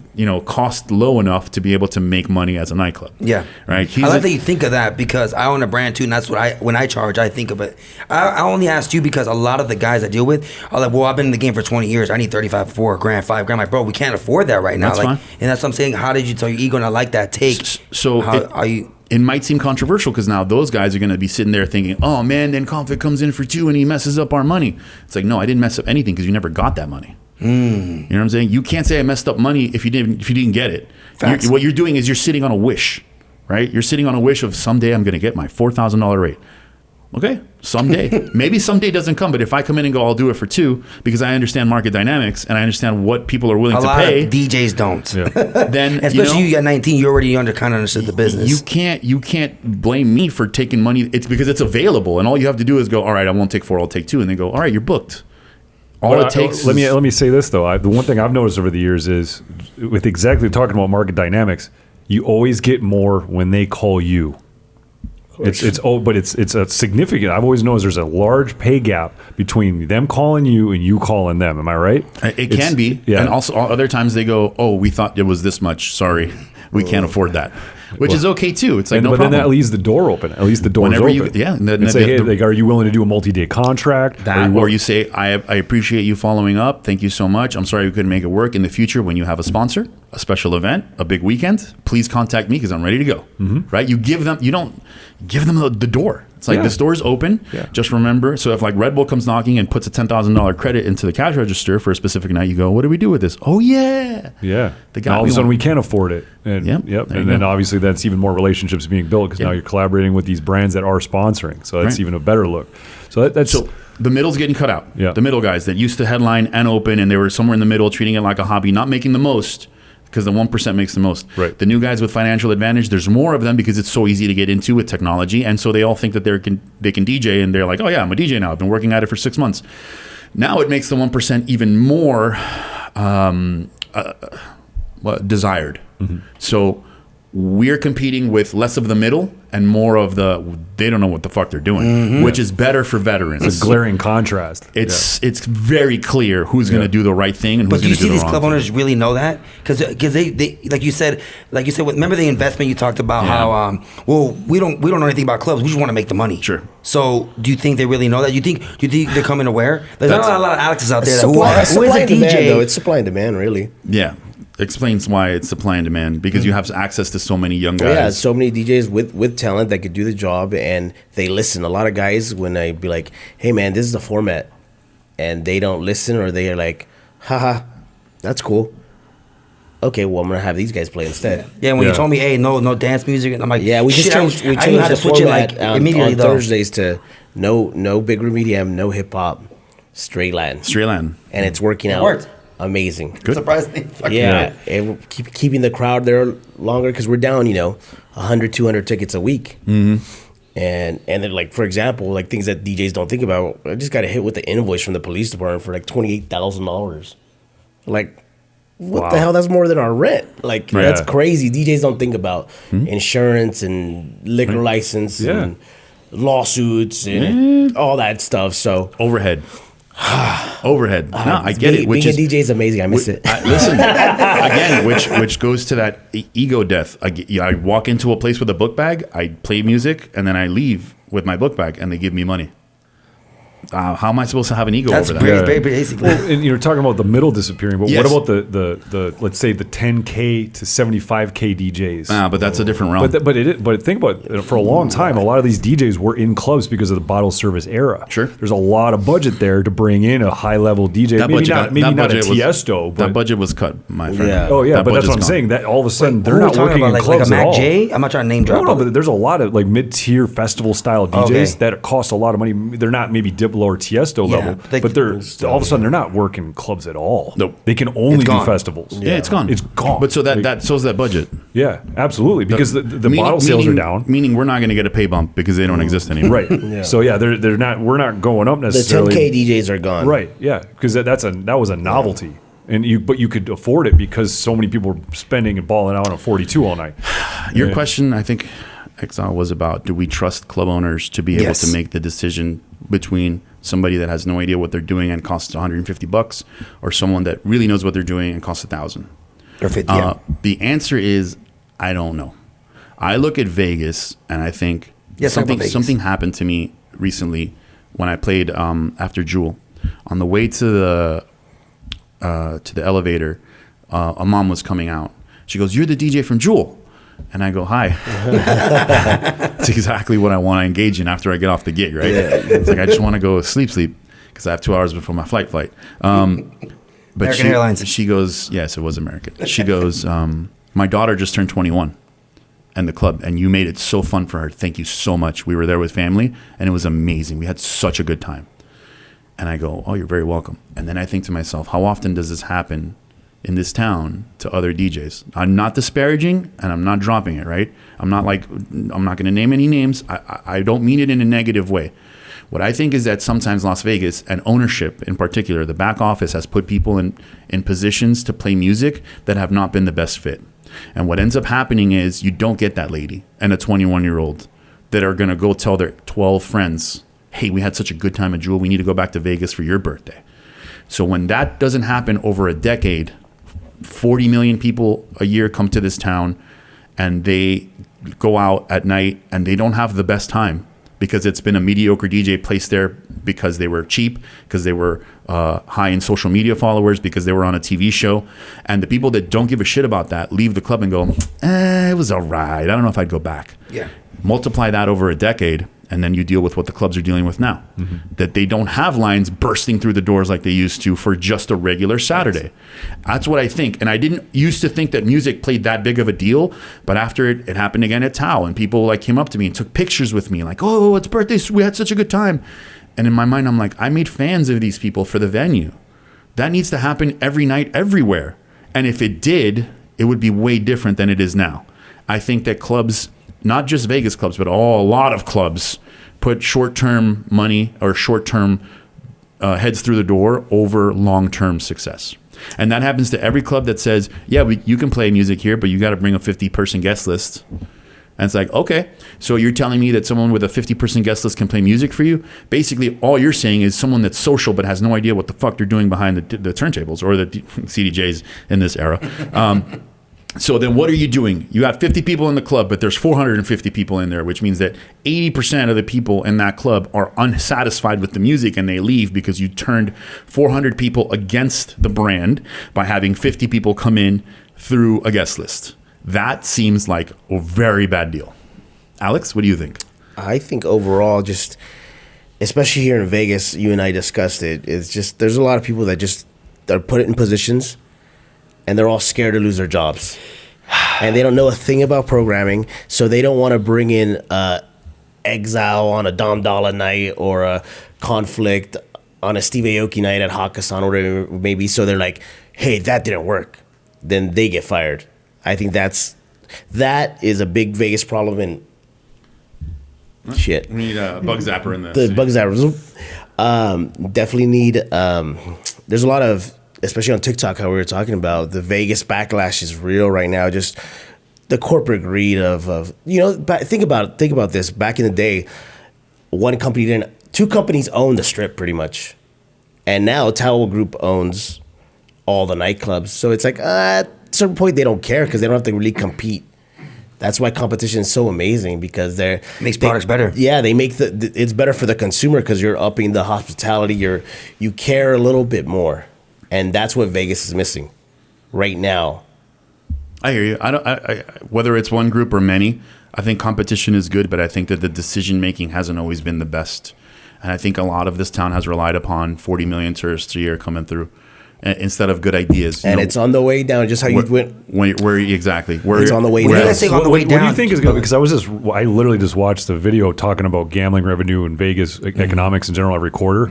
cost low enough to be able to make money as a nightclub. Yeah. Right? I like that you think of that because I own a brand too, and that's what when I charge, I think of it. I only asked you because a lot of the guys I deal with are like, well, I've been in the game for 20 years. I need 35, $4 grand, $5 grand. Like, bro, we can't afford that right now. That's fine. And that's what I'm saying. How did you tell your ego? And I like that take. So it might seem controversial because now those guys are going to be sitting there thinking, oh man, then Konflikt comes in for 2 and he messes up our money. It's like, no, I didn't mess up anything because you never got that money. You know what I'm saying? You can't say I messed up money if you didn't get it. What you're doing is you're sitting on a wish, right? You're sitting on a wish of someday I'm going to get my $4,000 rate. Okay, someday. Maybe someday doesn't come, but if I come in and go, I'll do it for 2 because I understand market dynamics and I understand what people are willing to pay. A lot of DJs don't. Yeah. Then especially you at 19, you already kind of understood the business. You can't blame me for taking money. It's because it's available, and all you have to do is go, all right, I won't take 4, I'll take 2, and they go, all right, you're booked. Let me say this though. The one thing I've noticed over the years is with exactly talking about market dynamics, you always get more when they call you. It's a significant. I've always noticed there's a large pay gap between them calling you and you calling them. Am I right? It can be. Yeah. And also other times they go, oh, we thought it was this much. Sorry, we can't afford that. Which is okay too. It's like no problem. But then that leaves the door open. At least the door's open. And say, hey, are you willing to do a multi-day contract? Or you say, I appreciate you following up. Thank you so much. I'm sorry we couldn't make it work. In the future, when you have a sponsor, a special event, a big weekend, please contact me because I'm ready to go. Right? You don't give them the door. It's like this door's open. Yeah. Just remember. So if like Red Bull comes knocking and puts a $10,000 credit into the cash register for a specific night, you go, what do we do with this? Oh yeah. Yeah. All of a sudden we can't afford it. And and then obviously that's even more relationships being built because now you're collaborating with these brands that are sponsoring. So that's even a better look. So that's The middle's getting cut out. Yeah. The middle guys that used to headline and open, and they were somewhere in the middle, treating it like a hobby, not making the most, because the 1% makes the most. Right. The new guys with financial advantage, there's more of them because it's so easy to get into with technology, and so they all think that they can DJ, and they're like, oh yeah, I'm a DJ now. I've been working at it for 6 months. Now it makes the 1% even more desired. Mm-hmm. So we're competing with less of the middle and more of they don't know what the fuck they're doing, which is better for veterans. It's a glaring contrast. It's very clear who's going to do the right thing and who's going to do the wrong thing. But do you see these club owners really know that? Because they like you said, remember the investment you talked about how we don't know anything about clubs. We just want to make the money. Sure. So do you think they really know that? Do you think they're coming aware? There's not a lot of Alexes out there who is a DJ. Demand, though. It's supply and demand, really. Yeah. Explains why it's supply and demand, because you have access to so many young guys. Yeah, so many DJs with talent that could do the job, and they listen. A lot of guys, when I be like, hey man, this is the format, and they don't listen, or they are like, haha, that's cool. Okay, well, I'm going to have these guys play instead. Yeah, when you told me, hey, no dance music, and I'm like, yeah, we changed the format immediately on Thursdays to no big room EDM, no hip hop, straight Latin. Straight Latin. And it's working out. Worked. Amazing. Good. Surprisingly. Yeah, and keeping the crowd there longer, because we're down, 100, 200 tickets a week. Mm-hmm. And then, like, for example, like things that DJs don't think about, I just got a hit with the invoice from the police department for like $28,000. Like, what the hell? That's more than our rent. Like, that's crazy. DJs don't think about insurance and liquor license and lawsuits and all that stuff. So overhead. Overhead. No, I get it. Being a DJ is amazing. I miss it. Listen, again, which goes to that ego death. I walk into a place with a book bag, I play music, and then I leave with my book bag, and they give me money. How am I supposed to have an ego over that? That's very basic. Well, and you're talking about the middle disappearing, but Yes. what about the let's say the 10K to 75K DJs? But that's a different realm. But think about it, for a long time, a lot of these DJs were in clubs because of the bottle service era. Sure. There's a lot of budget there to bring in a high level DJ. Maybe not a Tiesto, but that budget was cut, my friend. Yeah. oh yeah, That but that's budget's what I'm gone. saying. That all of a sudden Who they're are not we talking working in about? clubs like a at Mac all. J? I'm not trying to name drop. No, but there's a lot of like mid-tier festival style DJs Okay. that cost a lot of money. They're not maybe Diplo or Tiesto level, they- but they're all of a sudden they're not working clubs at all. Nope. They can only It's do gone. festivals. Yeah, it's gone. It's gone. But so that so's that budget. Yeah, absolutely, because the bottle sales are down. Meaning we're not going to get a pay bump because they don't exist anymore. Right. So yeah, they're not. We're not going up The necessarily. 10K DJs are gone. Right. Yeah, because that was a novelty, and you could afford it because so many people were spending and balling out on 42 all night. Your question, I think, Exile, was about: do we trust club owners to be able Yes. to make the decision between somebody that has no idea what they're doing and costs $150, or someone that really knows what they're doing and costs $1,000? Or 50, yeah. The answer is I don't know. I look at Vegas and I think Yes, talk about Vegas. something happened to me recently when I played after Jewel. On the way to the elevator, a mom was coming out. She goes, "You're the DJ from Jewel." And I go, "Hi." It's exactly what I want to engage in after I get off the gig, right? It's like I just want to go sleep because I have 2 hours before my flight. But American Airlines. She goes, yes, it was American. She goes, my daughter just turned 21 and the club, and you made it so fun for her. Thank you so much. We were there with family, and it was amazing. We had such a good time. And I go, oh, you're very welcome. And then I think to myself, how often does this happen in this town to other DJs? I'm not disparaging, and I'm not dropping it, right? I'm not going to name any names. I don't mean it in a negative way. What I think is that sometimes Las Vegas, and ownership in particular, the back office has put people in positions to play music that have not been the best fit. And what ends up happening is you don't get that lady and a 21-year-old that are going to go tell their 12 friends, hey, we had such a good time at Jewel, we need to go back to Vegas for your birthday. So when that doesn't happen over a decade, 40 million people a year come to this town, and they go out at night and they don't have the best time because it's been a mediocre DJ placed there because they were cheap, because they were high in social media followers, because they were on a TV show. And the people that don't give a shit about that leave the club and go, it was all right. I don't know if I'd go back. Yeah. Multiply that over a decade, and then you deal with what the clubs are dealing with now. Mm-hmm. That they don't have lines bursting through the doors like they used to for just a regular Saturday. That's what I think. And I didn't used to think that music played that big of a deal, but after it happened again at Tao, and people like came up to me and took pictures with me, like, oh, it's birthday, we had such a good time. And in my mind, I'm like, I made fans of these people for the venue. That needs to happen every night, everywhere. And if it did, it would be way different than it is now. I think that clubs, not just Vegas clubs, but a lot of clubs, put short-term money or short-term heads through the door over long-term success. And that happens to every club that says, yeah, you can play music here, but you got to bring a 50-person guest list. And it's like, okay, so you're telling me that someone with a 50-person guest list can play music for you? Basically, all you're saying is someone that's social but has no idea what the fuck they're doing behind the turntables or the CDJs in this era. So then what are you doing? You have 50 people in the club, but there's 450 people in there, which means that 80% of the people in that club are unsatisfied with the music and they leave because you turned 400 people against the brand by having 50 people come in through a guest list. That seems like a very bad deal. Alex, what do you think? I think overall, just especially here in Vegas, you and I discussed it. It's just there's a lot of people that just are put in positions, and they're all scared to lose their jobs, and they don't know a thing about programming, so they don't want to bring in Exile on a Dom Dalla night or a Konflikt on a Steve Aoki night at Hakkasan or whatever it may be. So they're like, "Hey, that didn't work," then they get fired. I think that is a big Vegas problem. And shit, We need a bug zapper in this. the bug zappers definitely need. There's a lot of, especially on TikTok, how we were talking about, the Vegas backlash is real right now. Just the corporate greed of think about this. Back in the day, two companies owned the strip pretty much, and now Tower Group owns all the nightclubs. So it's like at a certain point they don't care because they don't have to really compete. That's why competition is so amazing, because Makes products better. Yeah, they make it's better for the consumer because you're upping the hospitality. You care a little bit more, and that's what Vegas is missing right now. I hear you. I whether it's one group or many, I think competition is good, but I think that the decision making hasn't always been the best. And I think a lot of this town has relied upon 40 million tourists a year coming through instead of good ideas. And it's on the way down, just how you went. Where exactly? It's on the way What down. did I say on the way What down? do you think is going? Because I literally just watched the video talking about gambling revenue and Vegas economics in general every quarter.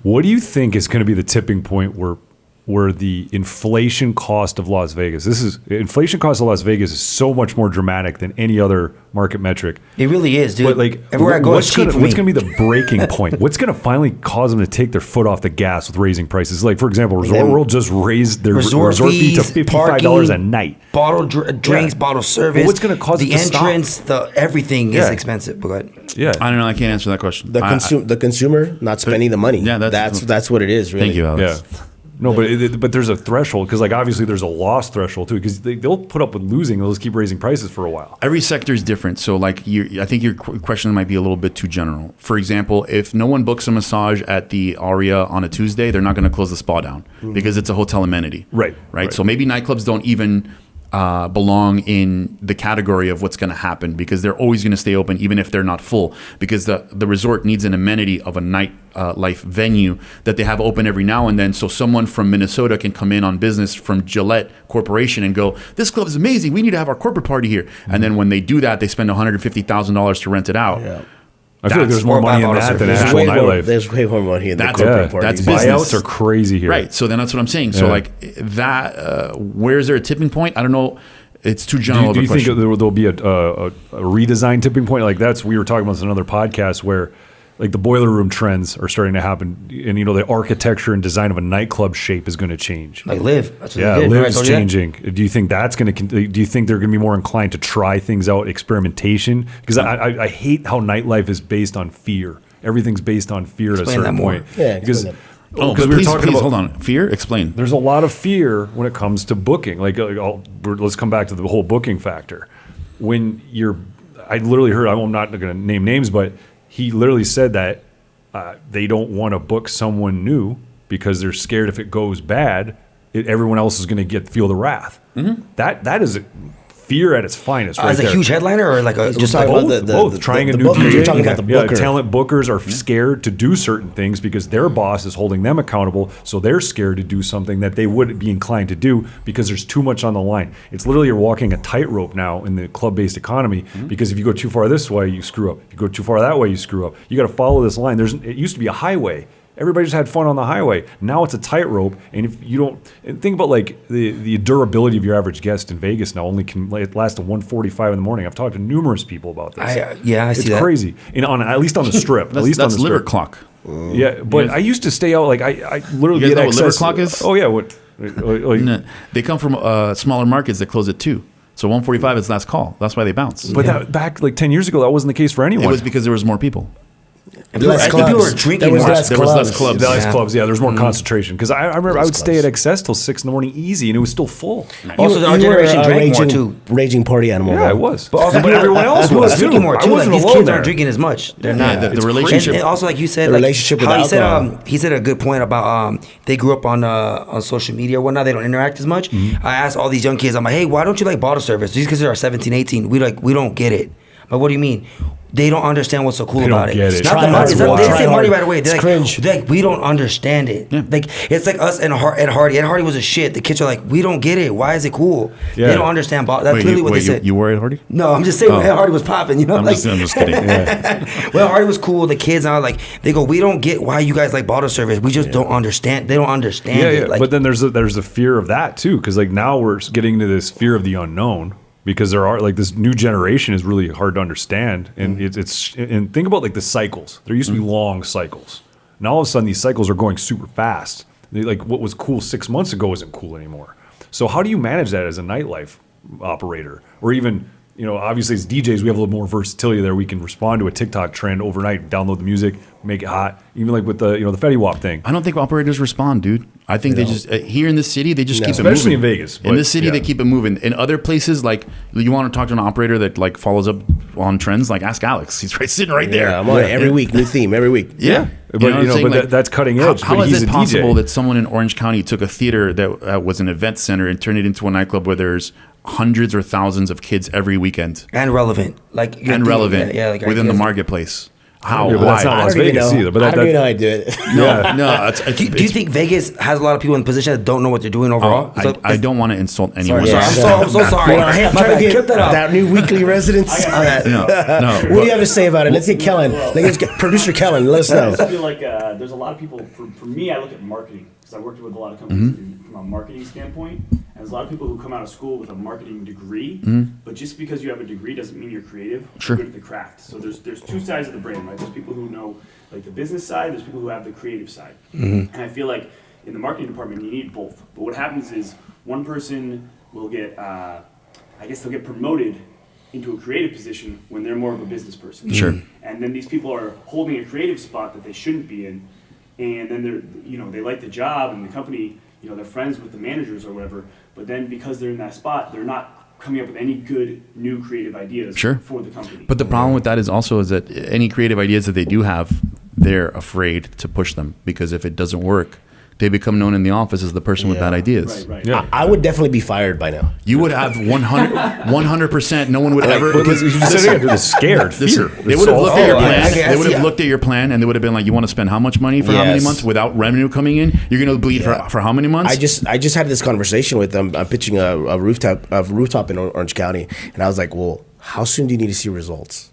What do you think is going to be the tipping point where the inflation cost of Las Vegas? Inflation cost of Las Vegas is so much more dramatic than any other market metric. It really is, dude. But like, everywhere I go, it's cheap for me. what's going to be the breaking point? What's going to finally cause them to take their foot off the gas with raising prices? Like, for example, Resort World just raised their resort fee to $55 a night. Bottle drinks, bottle service. But what's going to cause the it to entrance? Everything is expensive. But go ahead. Yeah, I don't know. I can't answer that question. The consumer not spending the money. Yeah, that's what it is. Really. Thank you, Alex. yeah. No, but there's a threshold, because like obviously there's a loss threshold too, because they'll put up with losing. They'll just keep raising prices for a while. Every sector is different. So like I think your question might be a little bit too general. For example, if no one books a massage at the Aria on a Tuesday, they're not going to close the spa down because it's a hotel amenity. Right. So maybe nightclubs don't even belong in the category of what's going to happen, because they're always going to stay open even if they're not full, because the resort needs an amenity of a nightlife venue that they have open every now and then, so someone from Minnesota can come in on business from Gillette Corporation and go, this club is amazing, we need to have our corporate party here. And then when they do that, they spend $150,000 to rent it out. Yeah. I feel like there's more money in that than actual nightlife. There's way more money in the That's corporate it. party. That's Buyouts are crazy here. Right. So then that's what I'm saying. So like that, where is there a tipping point? I don't know. It's too general Do you of a think question. there'll be a redesign tipping point? Like we were talking about this in another podcast where like the boiler room trends are starting to happen, and the architecture and design of a nightclub shape is going to change. Like Live. That's what Yeah, they did. Live's Right, so changing. Do you think that's going to? Do you think they're going to be more inclined to try things out, experimentation? Because I hate how nightlife is based on fear. Everything's based on fear Explain at a certain that more. point. Yeah, because explain Because we were talking about. hold on. Fear? Explain. There's a lot of fear when it comes to booking. Let's come back to the whole booking factor. I literally heard. I'm not going to name names, but he literally said that they don't want to book someone new because they're scared if it goes bad, everyone else is going to feel the wrath. That is fear at its finest. Right As a there. huge headliner or like a just like talking about Both trying a new booker. DJ. You're talking about the booker. Talent bookers are scared to do certain things because their boss is holding them accountable, so they're scared to do something that they wouldn't be inclined to do because there's too much on the line. It's literally you're walking a tightrope now in the club-based economy because if you go too far this way, you screw up. If you go too far that way, you screw up. You got to follow this line. It used to be a highway. Everybody just had fun on the highway. Now it's a tightrope, and if you don't and think about like the durability of your average guest in Vegas now only can last to 1:45 in the morning. I've talked to numerous people about this. I see It's that. crazy. And at least on the strip. At least That's on the liver strip. clock. Yeah, but I used to stay out like I literally You guys get know what liver access. clock is? Oh yeah, what? Like, No, they come from smaller markets that close at 2. So 1:45 is last call. That's why they bounce. but that back like 10 years ago, that wasn't the case for anyone. It was because there was more people. And people, I think people were drinking There was more. less There was less clubs. clubs. Nice Yeah. clubs, yeah. There's more concentration because I remember I would stay clubs. at Excess till 6 in the morning easy, and it was still full. Also, our You were generation a drank more raging, too. raging party animal. Yeah, bro. it was. But also, everyone else people was are drinking too. more I too. Like wasn't these alone kids there. aren't drinking as much. They're Yeah, not. the It's relationship- And also, like you said, The like relationship with how alcohol. he said a good point about they grew up on social media or whatnot. They don't interact as much. I asked all these young kids, I'm like, hey, why don't you like bottle service? These kids are 17, 18. We don't get it. But what do you mean? They don't understand what's so cool They about don't it. get it. It's not Try the money. hard. It's not, they didn't Try say money hard. right away. They're It's like, cringe. they're like, we don't understand it. Like it's like us and Ed Hardy. Ed Hardy was a shit. The kids are like, we don't get it. Why is it cool? Yeah. They don't understand. That's literally what they said. You were at Hardy? No, I'm just saying when Ed Hardy was popping. You know, I'm like, just kidding. well, Hardy was cool. The kids are like, they go, we don't get why you guys like bottle service. We just don't understand. They don't understand Yeah, it. yeah. Like, But then there's a fear of that too, because like now we're getting to this fear of the unknown. Because there are like this new generation is really hard to understand, and it's and think about like the cycles. There used to be long cycles. Now all of a sudden these cycles are going super fast. Like what was cool 6 months ago isn't cool anymore. So how do you manage that as a nightlife operator, or even obviously as DJs we have a little more versatility there. We can respond to a TikTok trend overnight, download the music, make it hot. Even like with the the Fetty Wap thing. I don't think operators respond, dude. I think they just here in the city they just keep it moving. Especially in Vegas, In but, the city yeah. they keep it moving. In other places, like you want to talk to an operator that like follows up on trends, like ask Alex. He's sitting right there. Yeah, I'm on it every week. New theme every week. Yeah. But what I'm saying? but that's cutting edge. How but is he's it a possible DJ. that someone in Orange County took a theater that was an event center and turned it into a nightclub where there's hundreds or thousands of kids every weekend and relevant. Like you're and thinking- relevant yeah, like within the ideas. marketplace? How? Yeah, but that's Why? not I Las don't even Vegas know. either, but I that- don't even know how I do it. No, Do you think Vegas has a lot of people in position that don't know what they're doing overall? I don't want to insult anyone. yeah. I'm so sorry. Hey, I'm My trying to bad. get Cut that out. that new weekly residence. No. What do you have to say about it? Let's get Kellen. Let's get producer Kellen. Let us I know. just feel like there's a lot of people. For me, I look at marketing because I worked with a lot of companies from a marketing standpoint. And there's a lot of people who come out of school with a marketing degree, but just because you have a degree doesn't mean you're creative. Sure. You're good at the craft. So there's two sides of the brain, right? There's people who know like the business side. There's people who have the creative side. And I feel like in the marketing department, you need both. But what happens is one person will get, they'll get promoted into a creative position when they're more of a business person. Sure. And then these people are holding a creative spot that they shouldn't be in, and then they like the job and the company, they're friends with the managers or whatever, but then because they're in that spot, they're not coming up with any good new creative ideas Sure. for the company. But the problem with that is that any creative ideas that they do have, they're afraid to push them because if it doesn't work, they become known in the office as the person with bad ideas. Right. Yeah. I would definitely be fired by now. You would have 100%. No one would ever. But you said it, they're scared. Listen, Fear. they would have looked at your plan. I They would see. have looked at your plan and they would have been like, "You want to spend how much money for how many Yes. months without revenue coming in? You're going to bleed for how many months?" I just had this conversation with them. I'm pitching a rooftop in Orange County, and I was like, "Well, how soon do you need to see results?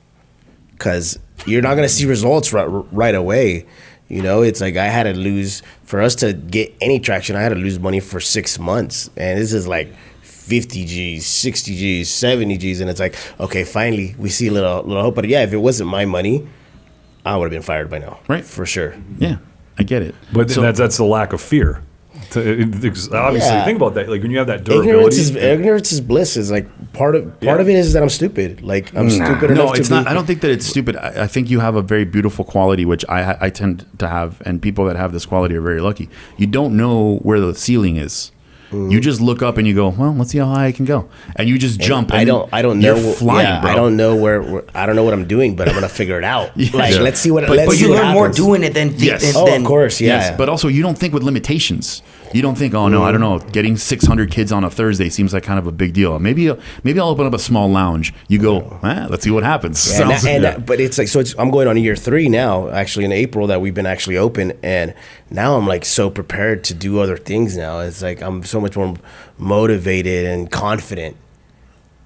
Because you're not going to see results right away." It's like I had to lose for us to get any traction. I had to lose money for 6 months, and this is like 50 G's, 60 G's, 70 G's, and it's like, okay, finally we see a little hope. But yeah, if it wasn't my money, I would have been fired by now, Right. For sure. Yeah, I get it. But that's the lack of fear. Obviously, Yeah. think about that. Like when you have that durability. Ignorance is bliss. Is like part of it is that I'm stupid. Like I'm stupid enough No, to it's be. not. I don't think that it's stupid. I think you have a very beautiful quality, which I tend to have, and people that have this quality are very lucky. You don't know where the ceiling is. You just look up and you go, well, let's see how high I can go, and you just jump. And I don't you're know. flying, bro. I don't know where. I don't know what I'm doing, but I'm gonna figure it out. Like let's see what. But let's But see you what learn more happens. doing it than Yes. Oh, of course, yeah. Yes, but also you don't think with limitations. You don't think, oh no, I don't know, getting 600 kids on a Thursday seems like kind of a big deal. Maybe I'll open up a small lounge. You go, let's see what happens. But it's like, so I'm going on year 3 now, actually in April, that we've been actually open, and now I'm like so prepared to do other things now. It's like I'm so much more motivated and confident.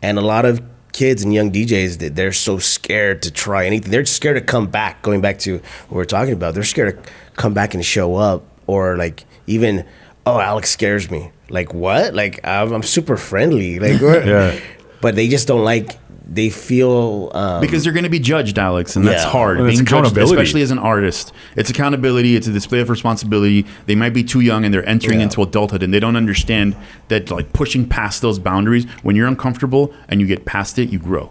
And a lot of kids and young DJs, they're so scared to try anything. They're scared to come back. Going back to what we're talking about, they're scared to come back and show up, or like even, oh, Alex scares me. Like what? Like I'm super friendly. Like, Yeah. But they just don't like. They feel because they're going to be judged, Alex, and that's hard. Well, it's Being judged, accountability. especially as an artist, it's accountability. It's a display of responsibility. They might be too young and they're entering into adulthood, and they don't understand that like pushing past those boundaries. When you're uncomfortable and you get past it, you grow.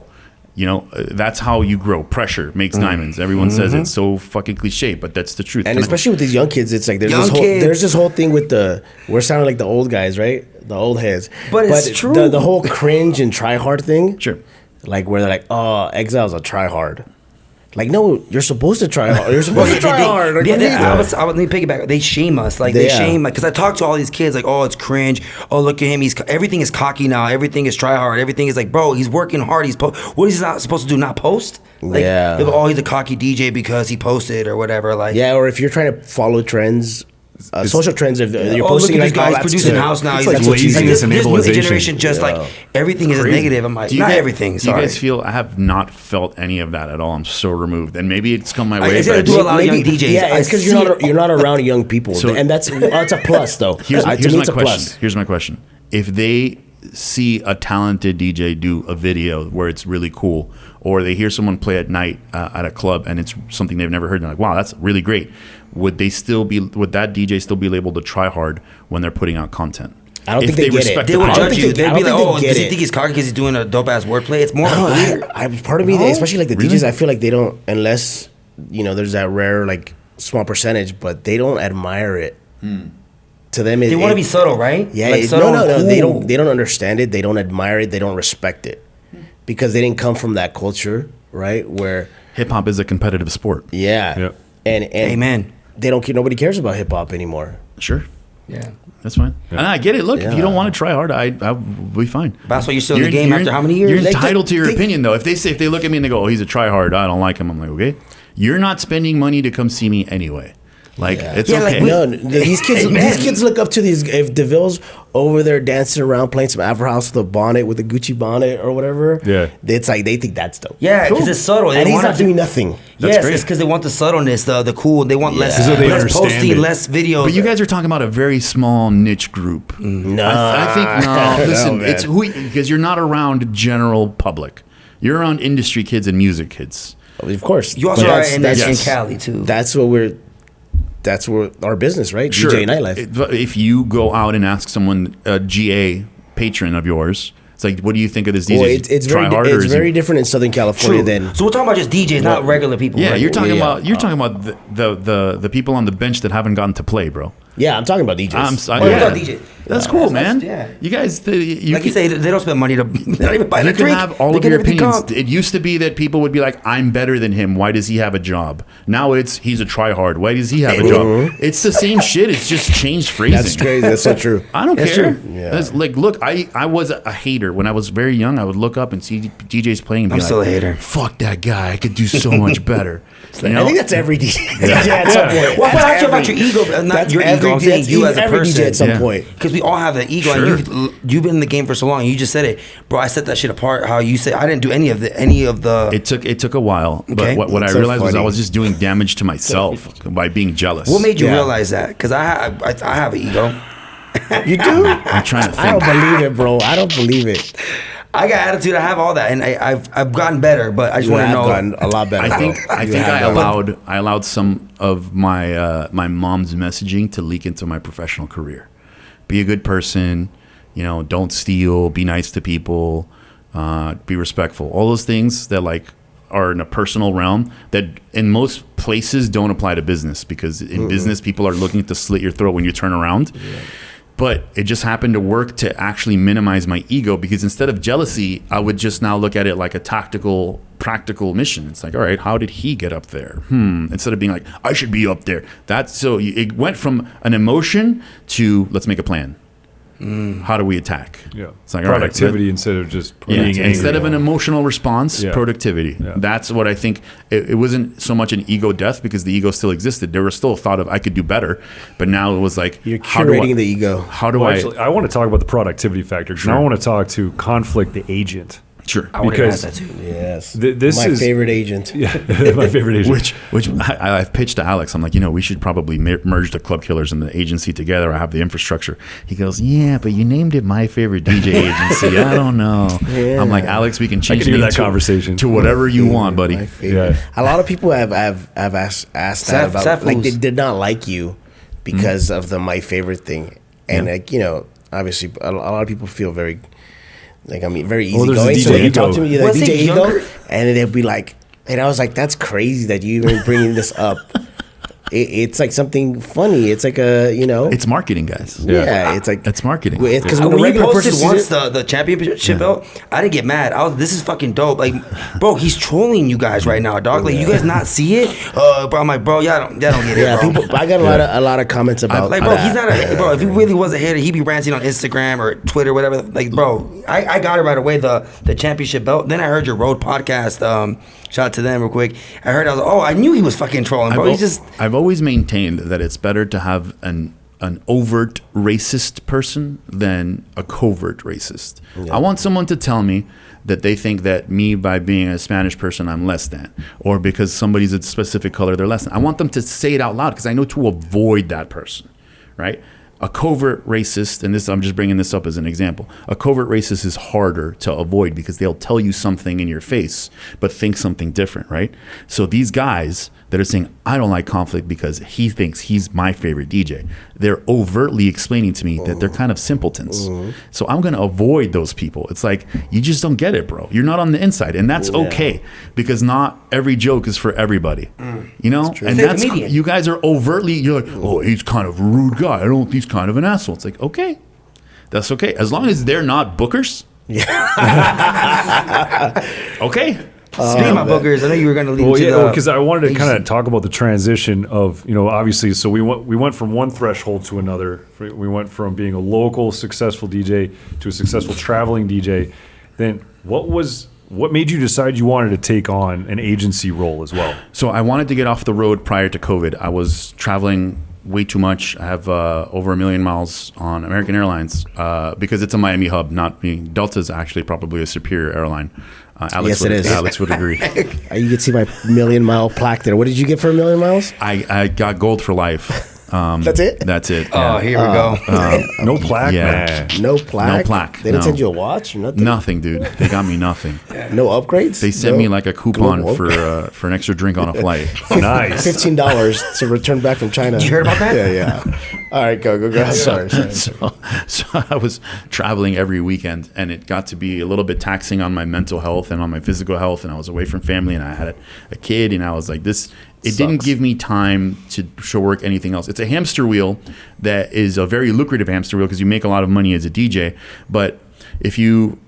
You know, that's how you grow. Pressure makes diamonds. Everyone says it's so fucking cliche, but that's the truth. And especially with these young kids, it's like Young there's this whole thing with we're sounding like the old guys, right? The old heads. But it's true. The whole cringe and try hard thing. Sure. Like where they're like, oh, Exile's a try hard. Like, no, you're supposed to try hard. You're supposed to try hard. Like, Let me piggyback. They shame us. Like, they shame, like, because I talk to all these kids, like, oh, it's cringe. Oh, look at him. Everything is cocky now. Everything is try hard. Everything is like, bro, he's working hard. What is he not supposed to do? Not post? Like, Yeah. they're like, oh, he's a cocky DJ because he posted or whatever. Like, yeah, or if you're trying to follow trends, social trends, if you're posting look at like, this guy's producing house now. It's He's like like, laziness and this new ableization. generation just like everything is negative. I'm like, Do you not guys- everything. Do you Sorry. guys feel? I have not felt any of that at all. I'm so removed, and maybe it's come my way. I but do a lot of young DJs. Yeah, it's because you're not around young people, So- and that's a plus though. Here's To my me, it's a question. plus. Here's my question. If they see a talented DJ do a video where it's really cool, or they hear someone play at night at a club and it's something they've never heard, and they're like, wow, that's really great. Would that DJ still be able to try hard when they're putting out content? I don't think they get it. They would I don't judge think you. they- I They'd be don't like, think oh, they get does he it. think he's cocky because he's doing a dope ass wordplay? It's more No, weird. part of me, especially like the Really? DJs, I feel like they don't, unless there's that rare like small percentage, but they don't admire it. To them, They want to be subtle, right? Yeah, Like, no. They cool. don't understand it. They don't admire it. They don't respect it because they didn't come from that culture, right? Where Hip hop is a competitive sport. yeah, and Amen. They don't care. Nobody cares about hip hop anymore. Sure, Yeah. that's fine. And I get it. Look, if Yeah. you don't want to try hard, I'll be fine. That's why you're still in the game after how many years? You're Like, entitled to your they- opinion, though. If they look at me and they go, "Oh, he's a tryhard. I don't like him," I'm like, okay, you're not spending money to come see me anyway. Like it's Yeah, like, okay. No, these kids. Amen. These kids look up to these. If DeVille's over there dancing around playing some Afro House with a bonnet, with a Gucci bonnet or whatever, Yeah. it's like they think that's dope. Yeah, because it's subtle. They and he's want not it to- doing nothing. Yes, great. it's because they want the subtleness, the cool. They want less, So they less understand posting, it. less videos. But you guys are talking about a very small niche group. No, I think no. Listen, man. it's because you're not around general public. You're around industry kids and music kids. Of course. You also But are in yes. Cali too. That's our business, right? Sure. DJ nightlife. If you go out and ask someone, a GA patron of yours, it's like, what do you think of this DJ? Well, it's Try very harder, or it's is he- very different in Southern California True. than So we're talking about just DJs, not regular people. Yeah, right? you're talking Yeah. about the people on the bench that haven't gotten to play, bro. yeah. I'm talking about DJs. Oh, Yeah. we're talking DJ. That's cool, man. yeah. You guys, Like you say, they don't spend money to they don't even buy you a can drink. have all They of get your everything opinions. comped. It used to be that people would be like, "I'm better than him. Why does he have a job?" Now it's he's a tryhard. Why does he have a job? It's the same shit. It's just changed phrasing. That's crazy. That's so true. I don't That's care. true. Yeah. That's like, look, I was a hater when I was very young. I would look up and see DJs playing. And be I'm like, still a hater. Fuck that guy. I could do so much better. You know? I think that's every DJ. at some point. Well, That's I ask you about every- your ego, not that's your every- ego. I'm saying that's you as a every DJ at some Yeah. point. Because we all have that ego, Sure. and you've been in the game for so long. You just said it, bro. I set that shit apart. How you say I didn't do any of the. It took a while, Okay. but what I That's so realized was I funny. was just doing damage to myself by being jealous. What made you Yeah. realize that? Because I have an ego. You do? I'm trying to I don't think. believe it, bro. I don't believe it. I got attitude. I have all that, and I've gotten better. But I just You want to have know. gotten a lot better. I think bro. I You think have gotten- I allowed some of my my mom's messaging to leak into my professional career. Be a good person, don't steal, be nice to people, be respectful. All those things that like are in a personal realm that in most places don't apply to business because in business people are looking to slit your throat when you turn around. But it just happened to work to actually minimize my ego because instead of jealousy, I would just now look at it like a tactical practical mission. It's like, all right, how did he get up there? Instead of being like, I should be up there. It went from an emotion to let's make a plan. How do we attack? Yeah. It's like productivity instead of just being angry. Instead of an emotional response, productivity. Yeah. That's what I think. It wasn't so much an ego death because the ego still existed. There was still a thought of I could do better, but now it was like you're curating the ego. How do Actually, I want to talk about the productivity factor. Now I want to talk to Konflikt, the agent. Sure. I would have that too. Yes. This my is favorite agent. Yeah, my favorite agent. Which I've pitched to Alex. I'm like, we should probably merge the Club Killers and the agency together. I have the infrastructure. He goes, yeah, but you named it My Favorite DJ Agency. I don't know. Yeah. I'm like, Alex, we can change that conversation to whatever you want, buddy. Yeah. A lot of people have asked that about, like, they did not like you because of the My Favorite thing. And, obviously, a lot of people feel very... very easygoing. So you talk to me, you're like, DJ Ego, and then they'll be like, and I was like, that's crazy that you even bringing this up. It's like something funny. It's like it's marketing, guys. Yeah, it's like it's marketing. Because when you posted once the championship belt, I didn't get mad. This is fucking dope. Like, bro, he's trolling you guys right now, dog. Like, you guys not see it? Bro, I'm like, bro, y'all don't get it. Yeah, bro. I got a lot of comments about like, bro, he's not bro. If he really was a hater, he'd be ranting on Instagram or Twitter, whatever. Like, bro, I got it right away. The championship belt. Then I heard your road podcast. Shout out to them real quick. I heard. I was like, I knew he was fucking trolling, bro. I've always maintained that it's better to have an overt racist person than a covert racist. Yeah. I want someone to tell me that they think that me, by being a Spanish person, I'm less than, or because somebody's a specific color, they're less than. I want them to say it out loud because I know to avoid that person, right? A covert racist, and I'm just bringing this up as an example. A covert racist is harder to avoid because they'll tell you something in your face, but think something different, right? So these guys that are saying, I don't like Konflikt because he thinks he's my favorite DJ, they're overtly explaining to me that they're kind of simpletons. So I'm going to avoid those people. It's like, you just don't get it, bro. You're not on the inside. And that's okay because not every joke is for everybody. And that's, you guys are overtly, you're like, oh, he's kind of a rude guy. He's kind of an asshole. It's like, okay, that's okay. As long as they're not bookers. Yeah. Okay. Speaking of bookers, I know you were going to lead because I wanted to kind of talk about the transition of, obviously, so we went from one threshold to another. We went from being a local successful DJ to a successful traveling DJ. Then what made you decide you wanted to take on an agency role as well? So I wanted to get off the road prior to COVID. I was traveling way too much. I have over 1 million miles on American Airlines because it's a Miami hub, not me. Delta's actually probably a superior airline. Yes, it is. Alex would agree. You can see my 1 million mile plaque there. What did you get for 1 million miles? I got gold for life. That's it? That's it. Oh, here we go. No plaque, yeah. man. No plaque? No plaque. They didn't send you a watch or nothing? Nothing, dude. They got me nothing. No upgrades? They sent me like a coupon for an extra drink on a flight. Nice. $15 to return back from China. You heard about that? Yeah. All right, go ahead. Sorry. So I was traveling every weekend, and it got to be a little bit taxing on my mental health and on my physical health, and I was away from family, and I had a kid, and I was like, this... It didn't give me time to show work anything else. It's a hamster wheel that is a very lucrative hamster wheel because you make a lot of money as a DJ. But if you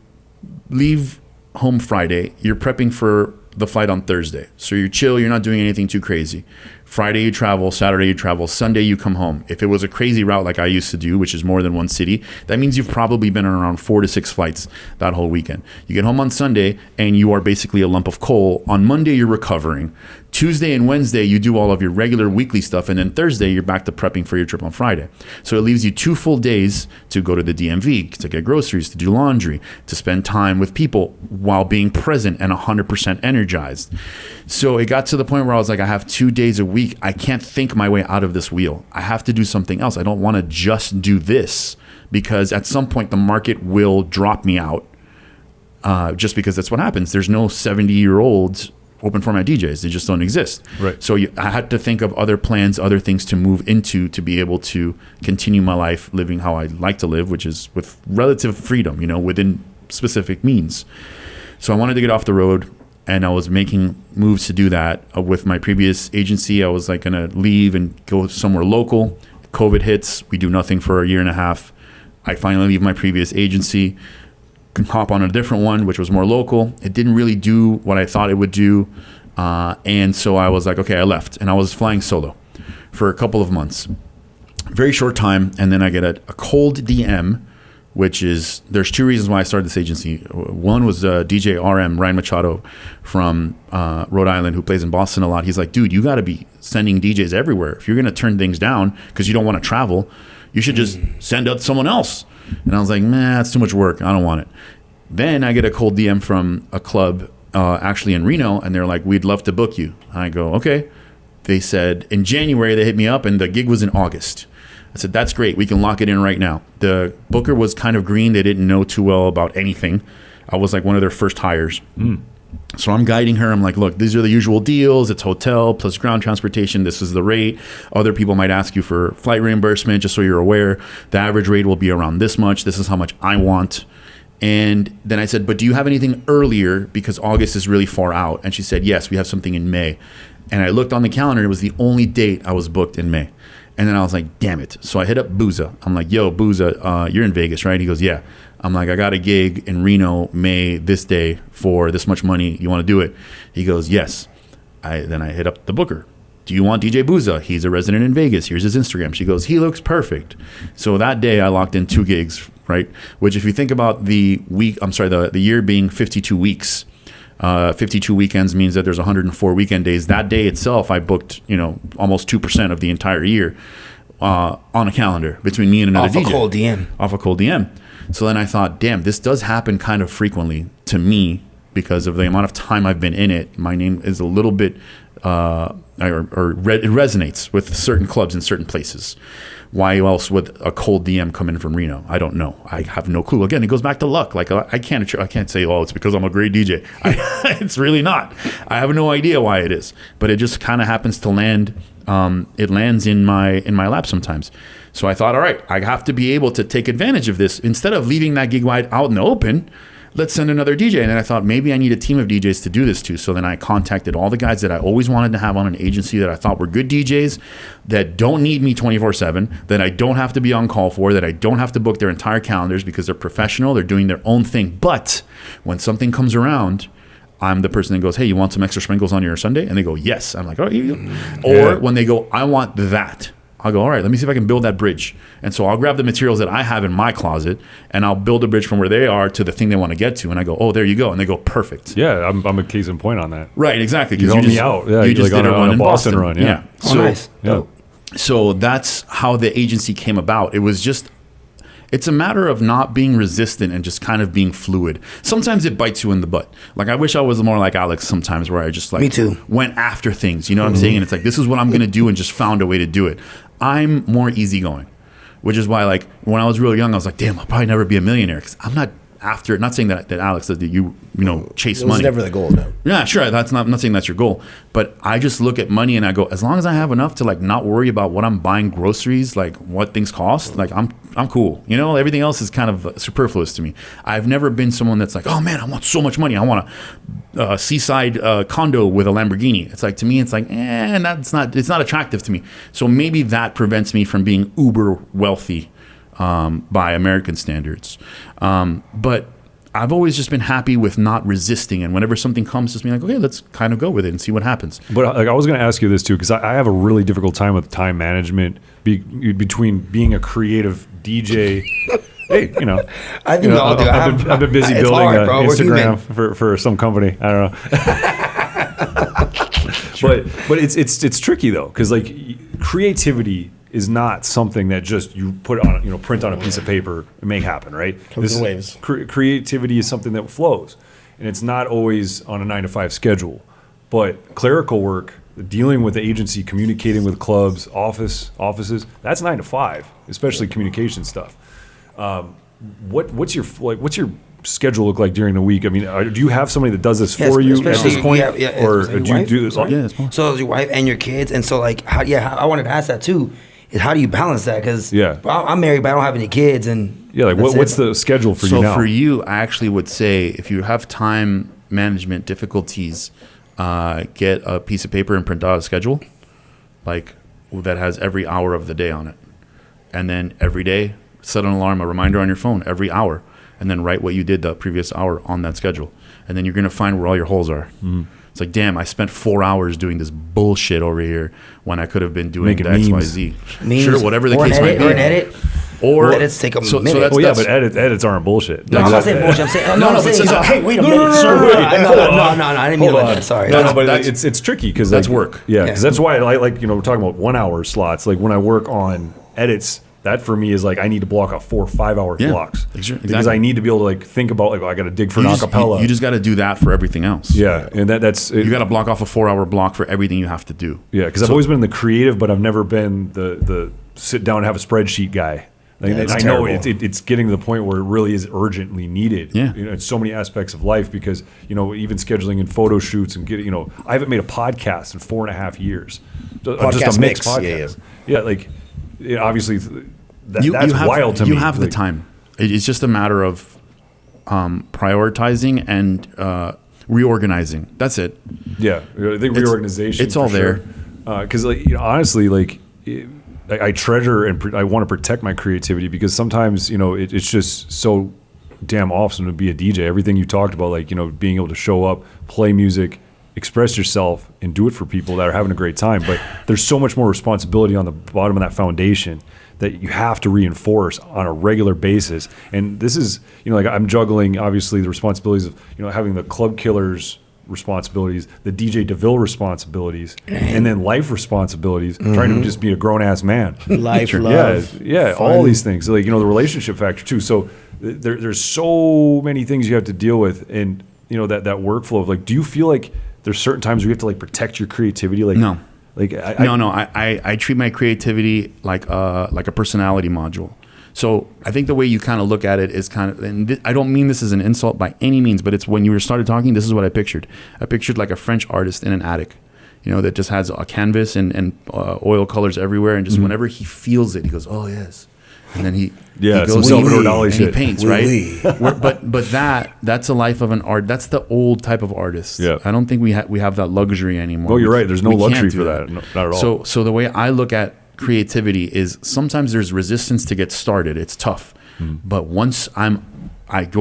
leave home Friday, you're prepping for the flight on Thursday. So you're chill, you're not doing anything too crazy. Friday you travel, Saturday you travel, Sunday you come home. If it was a crazy route like I used to do, which is more than one city, that means you've probably been on around 4 to 6 flights that whole weekend. You get home on Sunday and you are basically a lump of coal. On Monday you're recovering. Tuesday and Wednesday you do all of your regular weekly stuff, and then Thursday you're back to prepping for your trip on Friday. So it leaves you 2 full days to go to the DMV, to get groceries, to do laundry, to spend time with people while being present and 100% energized. So it got to the point where I was like, I have 2 days a week. I can't think my way out of this wheel. I have to do something else. I don't want to just do this because at some point the market will drop me out just because that's what happens. There's no 70-year-olds open format DJs. They just don't exist. Right. So I had to think of other plans, other things to move into to be able to continue my life living how I like to live, which is with relative freedom, within specific means. So I wanted to get off the road, and I was making moves to do that. With my previous agency, I was like going to leave and go somewhere local. COVID hits. We do nothing for a year and a half. I finally leave my previous agency. hop on a different one, which was more local. It didn't really do what I thought it would do. And so I was like, okay, I left. And I was flying solo for a couple of months. Very short time. And then I get a cold DM, which is, there's two reasons why I started this agency. One was DJ RM, Ryan Machado from Rhode Island, who plays in Boston a lot. He's like, dude, you got to be sending DJs everywhere. If you're going to turn things down because you don't want to travel, you should just send out someone else. And I was like, man, that's too much work. I don't want it. Then I get a cold DM from a club actually in Reno, and they're like, we'd love to book you. I go, okay. They said in January, they hit me up, and the gig was in August. I said, that's great. We can lock it in right now. The booker was kind of green. They didn't know too well about anything. I was like one of their first hires. So I'm guiding her. I'm like, look, these are the usual deals. It's hotel plus ground transportation. This is the rate. Other people might ask you for flight reimbursement, just so you're aware. The average rate will be around this much. This is how much I want. And then I said, but do you have anything earlier? Because August is really far out. And she said, yes, we have something in May. And I looked on the calendar. It was the only date I was booked in May. And then I was like, damn it. So I hit up Booza. I'm like, yo, Booza, you're in Vegas, right? He goes, yeah. I'm like, I got a gig in Reno, May, this day for this much money. You want to do it? He goes, yes. Then I hit up the booker. Do you want DJ Booza? He's a resident in Vegas. Here's his Instagram. She goes, he looks perfect. So that day I locked in 2 gigs, right? Which if you think about the year being 52 weeks, 52 weekends means that there's 104 weekend days. That day itself, I booked, almost 2% of the entire year on a calendar between me and another DJ. Off a cold DM. So then I thought, damn, this does happen kind of frequently to me because of the amount of time I've been in it. My name is a little bit, it resonates with certain clubs in certain places. Why else would a cold DM come in from Reno? I don't know. I have no clue. Again, it goes back to luck. Like I can't say, oh, it's because I'm a great DJ. It's really not. I have no idea why it is, but it just kind of happens to land. It lands in my lap sometimes. So I thought, all right, I have to be able to take advantage of this. Instead of leaving that gig wide out in the open, let's send another DJ. And then I thought maybe I need a team of DJs to do this too. So then I contacted all the guys that I always wanted to have on an agency that I thought were good DJs that don't need me 24/7, that I don't have to be on call for, that I don't have to book their entire calendars because they're professional, they're doing their own thing. But when something comes around, I'm the person that goes, hey, you want some extra sprinkles on your Sunday? And they go, yes. I'm like, oh, here you go. Or when they go, I want that. I'll go, all right, let me see if I can build that bridge. And so I'll grab the materials that I have in my closet and I'll build a bridge from where they are to the thing they want to get to. And I go, oh, there you go. And they go, perfect. Yeah, I'm a case in point on that. Right, exactly. You helped me out. Yeah, you just like did on a Boston run. Yeah. Oh, so, nice. Yeah. So that's how the agency came about. It was just, it's a matter of not being resistant and just kind of being fluid. Sometimes it bites you in the butt. Like I wish I was more like Alex sometimes where I just like Me too. went after things. You know what I'm saying? And it's like, this is what I'm going to do and just found a way to do it. I'm more easygoing, which is why like when I was real young, I was like, damn, I'll probably never be a millionaire because I'm not after, not saying that Alex said that you chase money. It was never the goal, no. Yeah, sure. I'm not saying that's your goal, but I just look at money and I go, as long as I have enough to like not worry about what I'm buying groceries, like what things cost, like I'm cool. Everything else is kind of superfluous to me. I've never been someone that's like, oh man, I want so much money. I want a seaside condo with a Lamborghini. It's like, to me, it's like, it's not attractive to me. So maybe that prevents me from being uber wealthy by American standards. But I've always just been happy with not resisting. And whenever something comes, just being like, okay, let's kind of go with it and see what happens. But like, I was going to ask you this too, because I have a really difficult time with time management between being a creative DJ. Hey, I think we all do. I've been busy building hard, bro. Instagram for some company. I don't know. but it's tricky though, because like creativity is not something that just you put on, print on a piece of paper and make happen, right? Comes in waves. Creativity is something that flows, and it's not always on a 9-to-5 schedule. But clerical work, dealing with the agency, communicating with clubs, offices, that's 9 to 5, especially communication stuff. What's your schedule look like during the week? I mean, do you have somebody that does this for you at this point, or do you do this? Yeah, it's fine. So your wife and your kids, and so like, I wanted to ask that too. Is how do you balance that? Because I'm married, but I don't have any kids, and what's the schedule for you now? So for you, I actually would say if you have time management difficulties, get a piece of paper and print out a schedule, like that has every hour of the day on it, and then every day set an alarm, a reminder on your phone every hour. and then write what you did the previous hour on that schedule. And then you're going to find where all your holes are. It's like, damn, I spent 4 hours doing this bullshit over here when I could have been doing Making the X, Y, memes. Z. Memes, Sure, whatever the or case an might edit, be. or an edit. Or edits take a minute. that's- Well, yeah, that's- but edits aren't bullshit. No, I'm not Like, saying bullshit. I'm saying No, I'm but saying it's Hey, wait a No, minute, no, sir. no, wait. no, I didn't mean it like that. Sorry. No, but that's- it's tricky because that's work. Yeah, Yeah. because that's why I like we're talking about 1 hour slots. Like when I work on edits, that for me is like I need to block out 4 or 5 hour Yeah, blocks exactly. because I need to be able to like think about like I got to dig for an acapella. You just got to do that for everything else. yeah, and that's You got to block off a 4-hour block for everything you have to do. yeah. Because I've always been the creative, but I've never been the sit down and have a spreadsheet guy. Like, Yeah, it's I know terrible. it's getting to the point where it really is urgently needed. Yeah. You know, it's so many aspects of life because, you know, even scheduling and photo shoots and getting, you know, I haven't made a podcast in 4.5 years. Just Podcast a mixed mix, podcast. yeah. Yeah, like, obviously, that's You have, wild to me. You have the Like, time. It's just a matter of prioritizing and reorganizing. That's it. Yeah, I think reorganization. it's all there. Because, like, you know, honestly, like, I treasure and I want to protect my creativity because sometimes, you know, it's just so damn awesome to be a DJ. Everything you talked about, like, you know, being able to show up, play music, express yourself, and do it for people that are having a great time. But there's so much more responsibility on the bottom of that foundation that you have to reinforce on a regular basis. And this is, you know, like I'm juggling obviously the responsibilities of, you know, having the Club Killers responsibilities, the DJ DeVille responsibilities, and then life responsibilities, trying to just be a grown ass man. Life, Yeah, love, yeah, fun. all these things. Like, you know, the relationship factor too. So there's so many things you have to deal with, and you know that workflow of like, do you feel like there's certain times where you have to like protect your creativity? Like, No. like I treat my creativity like a personality module. So I think the way you kind of look at it is kind of, and I don't mean this as an insult by any means, but it's when you started talking, this is what I pictured. I pictured like a French artist in an attic, you know, that just has a canvas and oil colors everywhere, and just whenever he feels it, he goes, "Oh yes," and then he Yeah, some goes Salvador and Dali he shit. paints, Oui, right? oui. But that's a life of an art. That's the old type of artist. Yeah. I don't think we have that luxury anymore. No, you're right. There's no We can't luxury do for that. No, not at all. So the way I look at creativity is sometimes there's resistance to get started. It's tough. But once I'm like,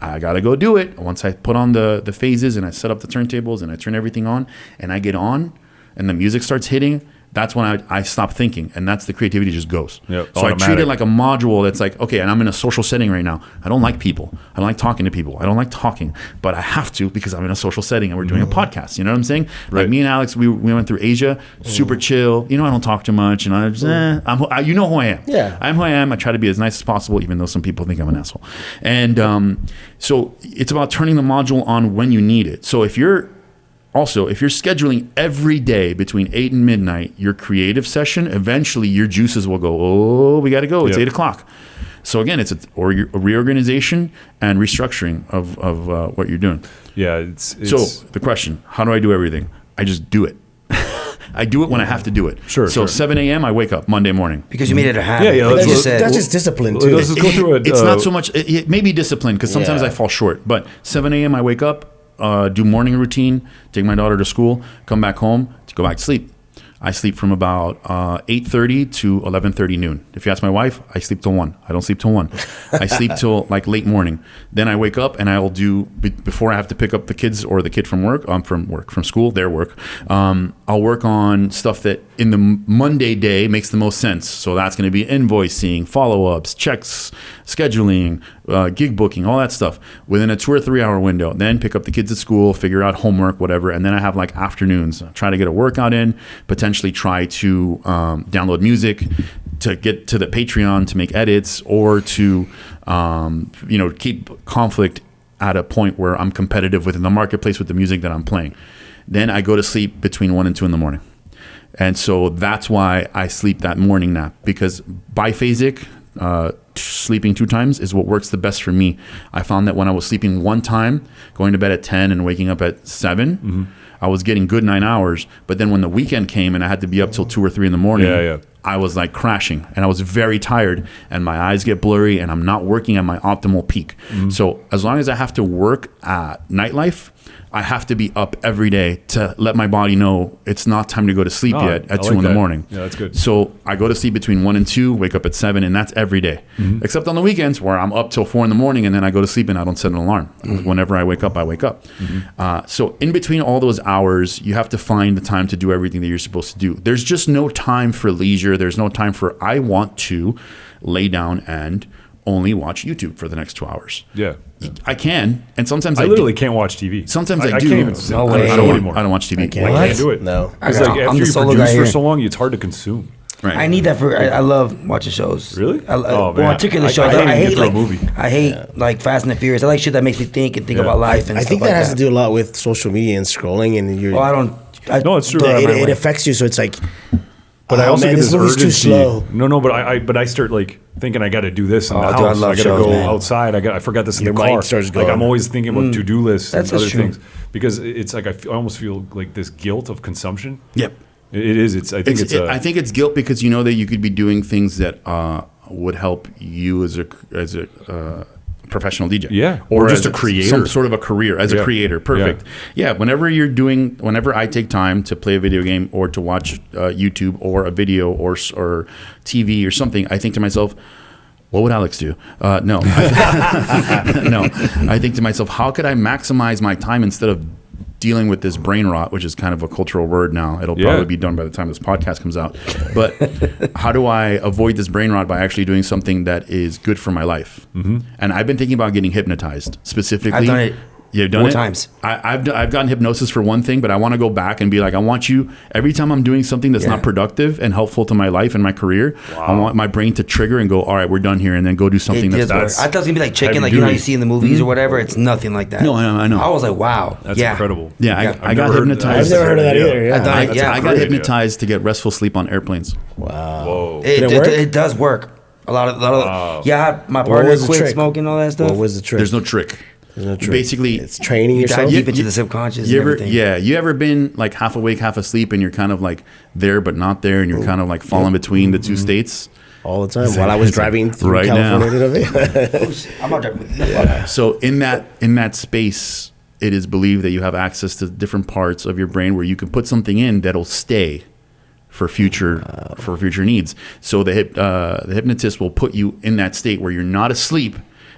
I gotta go do it. Once I put on the phases and I set up the turntables and I turn everything on and I get on and the music starts hitting, that's when I stop thinking, and that's the creativity just goes. Yep, so I treat automatic. it like a module that's like, okay, and I'm in a social setting right now. I don't like people. I don't like talking to people. I don't like talking, but I have to because I'm in a social setting and we're doing a podcast. You know what I'm saying? Right. Like me and Alex, we went through Asia, super chill. You know, I don't talk too much, and I just, you know who I am. Yeah. I'm who I am. I try to be as nice as possible, even though some people think I'm an asshole. And so it's about turning the module on when you need it. So if you're scheduling every day between 8 and midnight, your creative session, eventually your juices will go, oh, we got to go. It's Yep. 8 o'clock. So again, it's a reorganization and restructuring of what you're doing. yeah, it's So the question, how do I do everything? I just do it. I do it when I have to do it. Sure, So sure. 7 a.m. I wake up Monday morning. Because you made it a habit. Yeah, yeah, Like let's- you let's- said. That's just discipline too. let's go through it. It's not so much. It may be discipline because sometimes Yeah. I fall short. But 7 a.m. I wake up, do morning routine, take my daughter to school, come back home, to go back to sleep. I sleep from about 8:30 to 11:30 noon. If you ask my wife, I sleep till 1. I don't sleep till 1. I sleep till like late morning. Then I wake up and I will do before I have to pick up the kids or the kid from school, their work. I'll work on stuff that in the Monday day makes the most sense. So that's going to be invoicing, follow-ups, checks, scheduling, gig booking, all that stuff within a 2 or 3 hour window. Then pick up the kids at school, figure out homework, whatever. And then I have like afternoons, try to get a workout in, potentially try to download music, to get to the Patreon to make edits, or to keep Konflikt at a point where I'm competitive within the marketplace with the music that I'm playing. Then I go to sleep between 1 and 2 in the morning. And so that's why I sleep that morning nap, because biphasic, sleeping 2 times is what works the best for me. I found that when I was sleeping 1 time, going to bed at 10 and waking up at 7, I was getting good 9 hours. But then when the weekend came and I had to be up till 2 or 3 in the morning, I was like crashing and I was very tired and my eyes get blurry and I'm not working at my optimal peak. So as long as I have to work at nightlife, I have to be up every day to let my body know it's not time to go to sleep yet at 2 in the morning. Yeah, that's good. So I go to sleep between 1 and 2, wake up at 7, and that's every day. Except on the weekends where I'm up till 4 in the morning and then I go to sleep and I don't set an alarm. Whenever I wake up, I wake up. So in between all those hours, you have to find the time to do everything that you're supposed to do. There's just no time for leisure. There's no time for, I want to lay down and only watch YouTube for the next 2 hours. Yeah. I can, and sometimes I do. literally can't watch TV. Sometimes I do. can't even. No I way. don't anymore. I don't watch TV. I can't. I can't do it. No. It's I like got- I'm after the you solo produce guy for here. so long, it's hard to consume. Right. I need that for. I love watching shows. Really? Well, Oh, man. particular I shows. can't even I get hate through a like movie. I hate like Fast and the Furious. I like shit that makes me think and think Yeah. about life and I stuff think like that has to do a lot with social media and scrolling, and you're. Oh, I don't. No, it's true. it affects you, so it's like. But I oh, also man, get this this movie's too urgency. slow. No, but I start like thinking I got to do this in the Oh, house. dude, I love I got to shows, go man. outside. I forgot this in Your the car. mind starts Like going. I'm always thinking about to-do lists That's and other true. things because it's like I almost feel like this guilt of consumption. Yep. It is. I think it's. I think it's guilt because you know that you could be doing things that would help you as a professional DJ. Yeah. Or Or just as a creator. Some sort of a career as a Yeah. creator. Perfect. Yeah. Whenever I take time to play a video game or to watch YouTube or a video or TV or something, I think to myself, what would Alex do? No. No. I think to myself, how could I maximize my time instead of dealing with this brain rot, which is kind of a cultural word now. It'll probably be done by the time this podcast comes out. But how do I avoid this brain rot by actually doing something that is good for my life? And I've been thinking about getting hypnotized specifically. I've done it. You've done 4 it? times. I've gotten hypnosis for one thing, but I want to go back and be like, I want you, every time I'm doing something that's not productive and helpful to my life and my career, I want my brain to trigger and go, all right, we're done here, and then go do something It did work. that's I thought it was gonna be like chicken, heavy like you know how you duty. see in the movies or whatever. It's nothing like that. No, I know. I was like, wow, That's incredible. Yeah, Yeah. I got never heard of that. hypnotized. I've never heard of that either. Yeah. I thought it- That's yeah. a I great got idea. hypnotized to get restful sleep on airplanes. Wow. Whoa. Did it work? It does work. A lot of Wow. yeah. My What partner was the quit trick? smoking all that stuff. What was the trick? There's no trick. There's no trick. Basically, it's training You dive yourself. deep into the subconscious. You and ever, everything. you ever been like half awake, half asleep, and you're kind of like there but not there, and you're kind of like falling between the two states? all the time while I was driving through Right now. California. I'm not driving with this. So in that space, it is believed that you have access to different parts of your brain where you can put something in that'll stay for future needs. So the hypnotist will put you in that state where you're not asleep,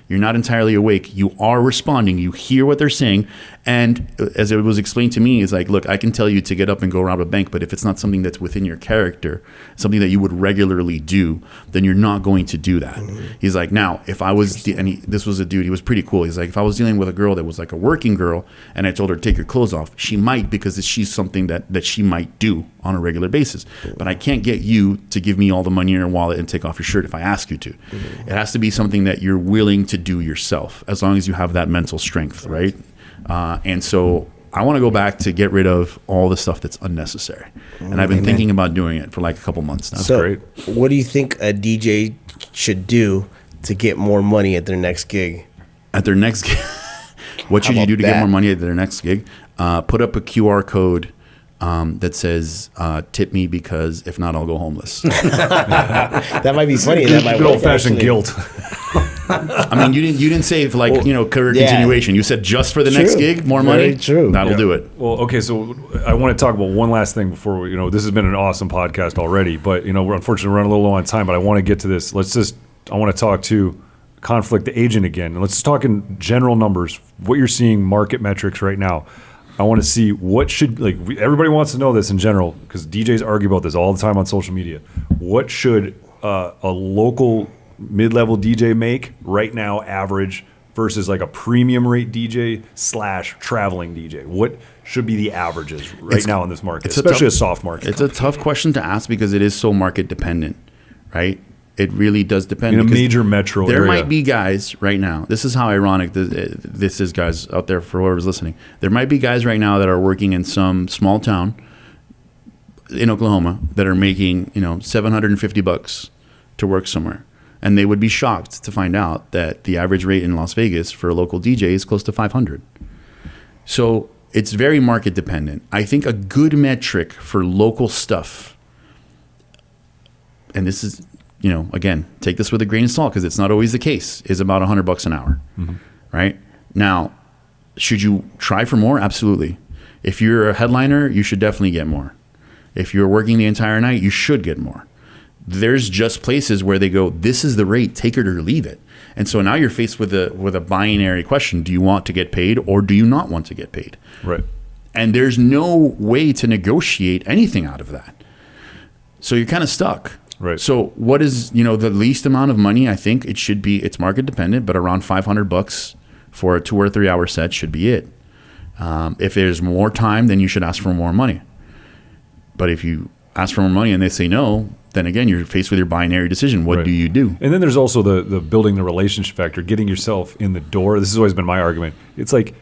you're not entirely awake, you are responding, you hear what they're saying, and as it was explained to me, is like, look, I can tell you to get up and go rob a bank, but if it's not something that's within your character, something that you would regularly do, then you're not going to do that. He's like, now, if I was, this was a dude, he was pretty cool. He's like, if I was dealing with a girl that was like a working girl, and I told her, take your clothes off, she might, because she's something that she might do on a regular basis. But I can't get you to give me all the money in your wallet and take off your shirt if I ask you to. It has to be something that you're willing to do yourself, as long as you have that mental strength, right? And so I want to go back to get rid of all the stuff that's unnecessary. And I've been thinking about doing it for like a couple months now. So, great. what do you think a DJ should do to get more money at their next gig? At their next gig, what should you about do to get that? more money at their next gig? Put up a QR code that says, tip me, because if not, I'll go homeless. That might be funny. That might Good work, old fashioned actually. guilt. I mean, you didn't say for like, career yeah. continuation. You said just for the next True. gig, more Very money. true. That'll Yeah. do it. Well, okay, so I want to talk about one last thing before we, this has been an awesome podcast already, but we're unfortunately running a little low on time, but I want to get to this. I want to talk to Konflikt, the agent, again. And let's talk in general numbers, what you're seeing, market metrics right now. I want to see what should, everybody wants to know this in general, because DJs argue about this all the time on social media. What should a local mid-level DJ make right now, average, versus like a premium rate DJ / traveling DJ? What should be the averages right now in this market, especially a soft market? It's a tough question to ask because it is so market dependent, right? It really does depend. In a because major metro there area. might be guys right now. This is how ironic this is, guys out there, for whoever's listening. There might be guys right now that are working in some small town in Oklahoma that are making $750 to work somewhere, and they would be shocked to find out that the average rate in Las Vegas for a local DJ is close to $500. So it's very market dependent. I think a good metric for local stuff, and this is, again, take this with a grain of salt because it's not always the case, is about $100 an hour, right? Now, Should you try for more? Absolutely. If you're a headliner, you should definitely get more. If you're working the entire night, you should get more. There's just places where they go, this is the rate, take it or leave it. And so now you're faced with a binary question. Do you want to get paid or do you not want to get paid? Right. And there's no way to negotiate anything out of that. So you're kind of stuck. Right. So what is, the least amount of money? I think it should be, it's market dependent, but around $500 for a 2 or 3 hour set should be it. If there's more time, then you should ask for more money. But if you ask for more money and they say no, then again, you're faced with your binary decision. What do you do? And then there's also the building the relationship factor, getting yourself in the door. This has always been my argument. It's like,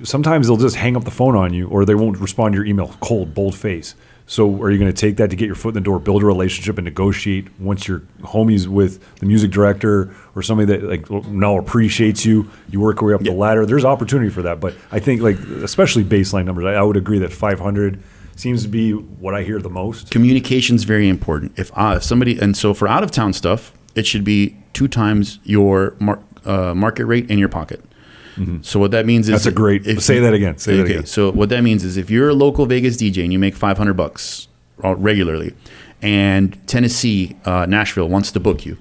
sometimes they'll just hang up the phone on you, or they won't respond to your email, cold, bold face. So are you going to take that to get your foot in the door, build a relationship, and negotiate once you're homies with the music director or somebody that now appreciates you? You work your way up the ladder. There's opportunity for that. But I think especially baseline numbers, I would agree that 500 seems to be what I hear the most. Communication's very important. If somebody, and so for out of town stuff, it should be 2 times your market rate in your pocket. Mm-hmm. So what that means is that's a great. Say that again. Say that again. So what that means is if you're a local Vegas DJ and you make $500 regularly, and Tennessee, Nashville wants to book you,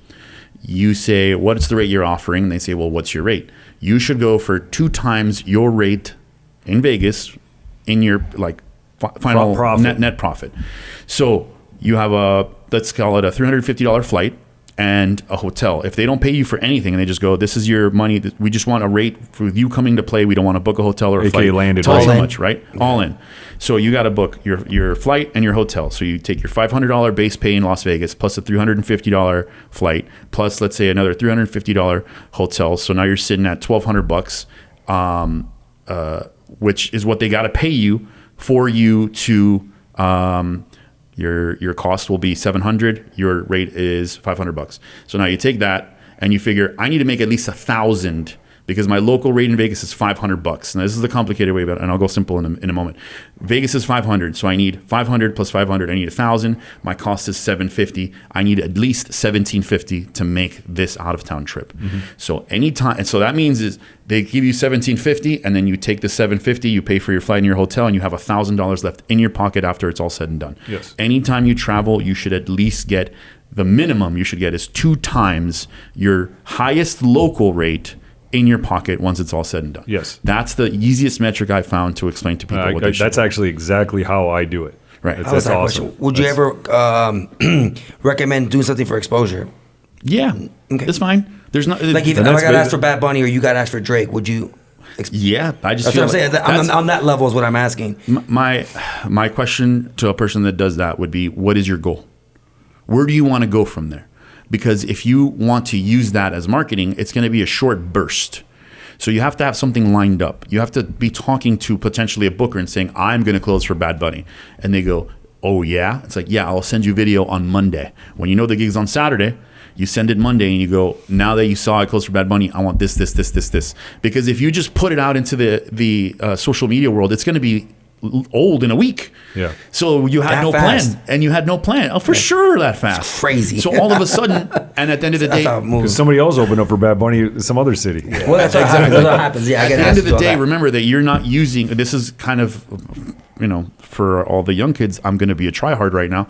you say, "What's the rate you're offering?" And they say, "Well, what's your rate?" You should go for 2 times your rate in Vegas in your final profit. net profit. So you have let's call it a $350 flight and a hotel. If they don't pay you for anything and they just go, this is your money, we just want a rate for you coming to play. We don't want to book a hotel or a flight. Landed. Tell us how much, right? All in. So you got to book your flight and your hotel. So you take your $500 base pay in Las Vegas plus a $350 flight plus, let's say, another $350 hotel. So now you're sitting at $1,200, which is what they got to pay you for you to your cost will be $700. Your rate is $500. So now you take that and you figure I need to make at least $1,000 because my local rate in Vegas is $500. Now this is the complicated way, and I'll go simple in a moment. Vegas is 500, so I need 500 plus 500. I need 1,000. My cost is $750. I need at least $1,750 to make this out of town trip. Mm-hmm. So anytime, and so that means is they give you $1,750, and then you take the $750, you pay for your flight and your hotel, and you have $1,000 left in your pocket after it's all said and done. Yes. Anytime you travel, you should at least get the minimum you should get is 2 times your highest local rate in your pocket once it's all said and done. Yes. That's the easiest metric I found to explain to people what they should that's do. actually exactly how I do it. Right. That's awesome. Would you ever recommend doing something for exposure? Yeah. Okay. That's fine. There's not Like if I got asked for Bad Bunny or you got asked for Drake, would you? Yeah, I just That's feel what I'm saying. On that level is what I'm asking. My question to a person that does that would be, what is your goal? Where do you want to go from there? Because if you want to use that as marketing, it's going to be a short burst. So you have to have something lined up. You have to be talking to potentially a booker and saying, I'm going to close for Bad Bunny. And they go, oh, yeah? It's like, yeah, I'll send you video on Monday. When you know the gig's on Saturday, you send it Monday and you go, now that you saw I closed for Bad Bunny, I want this. Because if you just put it out into the social media world, it's going to be old in a week. Yeah. So you had That no fast. plan, and you had no plan. Oh, for sure, that fast. It's crazy. So all of a sudden, and at the end of the That's day, how it moves. Because somebody else opened up for Bad Bunny in some other city. Well, that's what happens. That's what happens. Yeah, I at get the end asked of to the do all day, that. remember that you're not using. This is kind of, for all the young kids. I'm going to be a tryhard right now.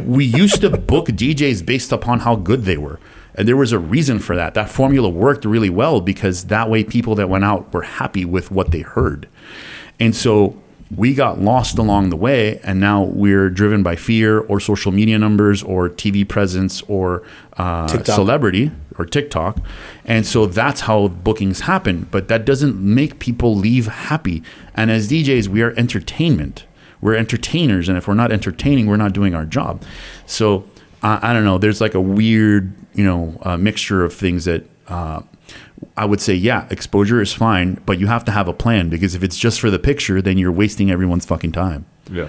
We used to book DJs based upon how good they were. And there was a reason for that. That formula worked really well because that way people that went out were happy with what they heard. And so we got lost along the way, and now we're driven by fear or social media numbers or TV presence or celebrity or TikTok. And so that's how bookings happen. But that doesn't make people leave happy. And as DJs, we are entertainment. We're entertainers. And if we're not entertaining, we're not doing our job. So I don't know. There's like a weird, mixture of things that I would say, yeah, exposure is fine, but you have to have a plan because if it's just for the picture, then you're wasting everyone's fucking time. Yeah.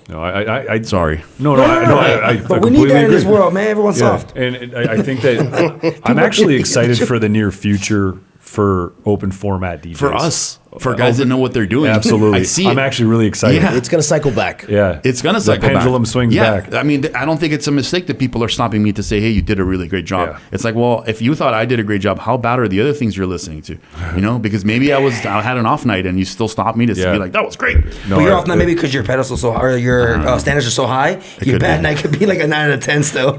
No, I Sorry. No, But we need that in this world, man. Everyone's soft. And I think that I'm actually excited for the near future for open format DJs. For us, for guys that know what they're doing. Absolutely. I see I'm it. actually really excited. Yeah. It's gonna cycle back. Yeah. It's gonna The cycle back. pendulum swings back. I mean, I don't think it's a mistake that people are stopping me to say, "Hey, you did a really great job." Yeah. It's like, well, if you thought I did a great job, how bad are the other things you're listening to? You know, because maybe I had an off night and you still stopped me to Yeah. be like, "That was great." No, But you're off night maybe because your pedestals so high, or your standards are so high. Your could bad be. night could be like a 9 out of 10 still.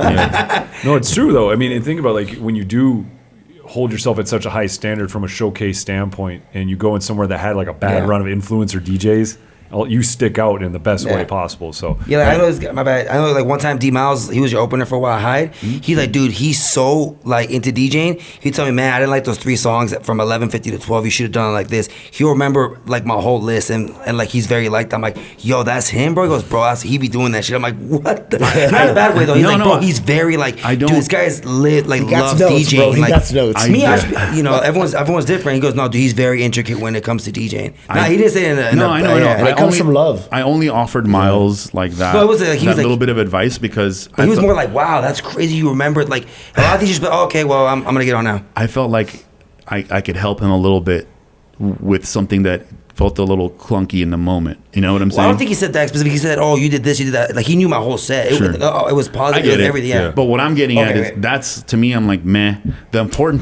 No, it's true though. I mean, and think about like when you do hold yourself at such a high standard from a showcase standpoint, and you go in somewhere that had like a bad Yeah. run of influencer DJs, you stick out in the best way possible. So Yeah, like, I know. My bad. I know. Like one time, D Miles, he was your opener for a while. Hyde. He's like, dude, he's so like into DJing. He told me, man, I didn't like those 3 songs from 11:50 to 12. You should have done it like this. He'll remember like my whole list, and like he's very liked. I'm like, yo, that's him, bro. He goes, bro, he be doing that shit. I'm like, what? Not in a bad way though. He's No, like, no. bro, he's very like, I don't- dude, this guy's lit. Like, got loves notes, DJing. bro. He like, got notes. Me, you know, everyone's different. He goes, no, dude, he's very intricate when it comes to DJing. Nah, he didn't say it in No, I know. And it comes from love. I only offered Miles like that. Well, it was like- he that was like- little bit of advice because But he was felt- more like, wow, that's crazy. You remembered like a lot of DJs. But okay, well, I'm gonna get on now. I felt like I could help him a little bit with something that felt a little clunky in the moment. You know what I'm Well, saying? I don't think he said that specific. He said, "Oh, you did this, you did that." Like he knew my whole set. It, Sure. it was I positive. get it. Everything. Yeah. But what I'm getting at Okay, is right. that's to me. I'm like, meh. The important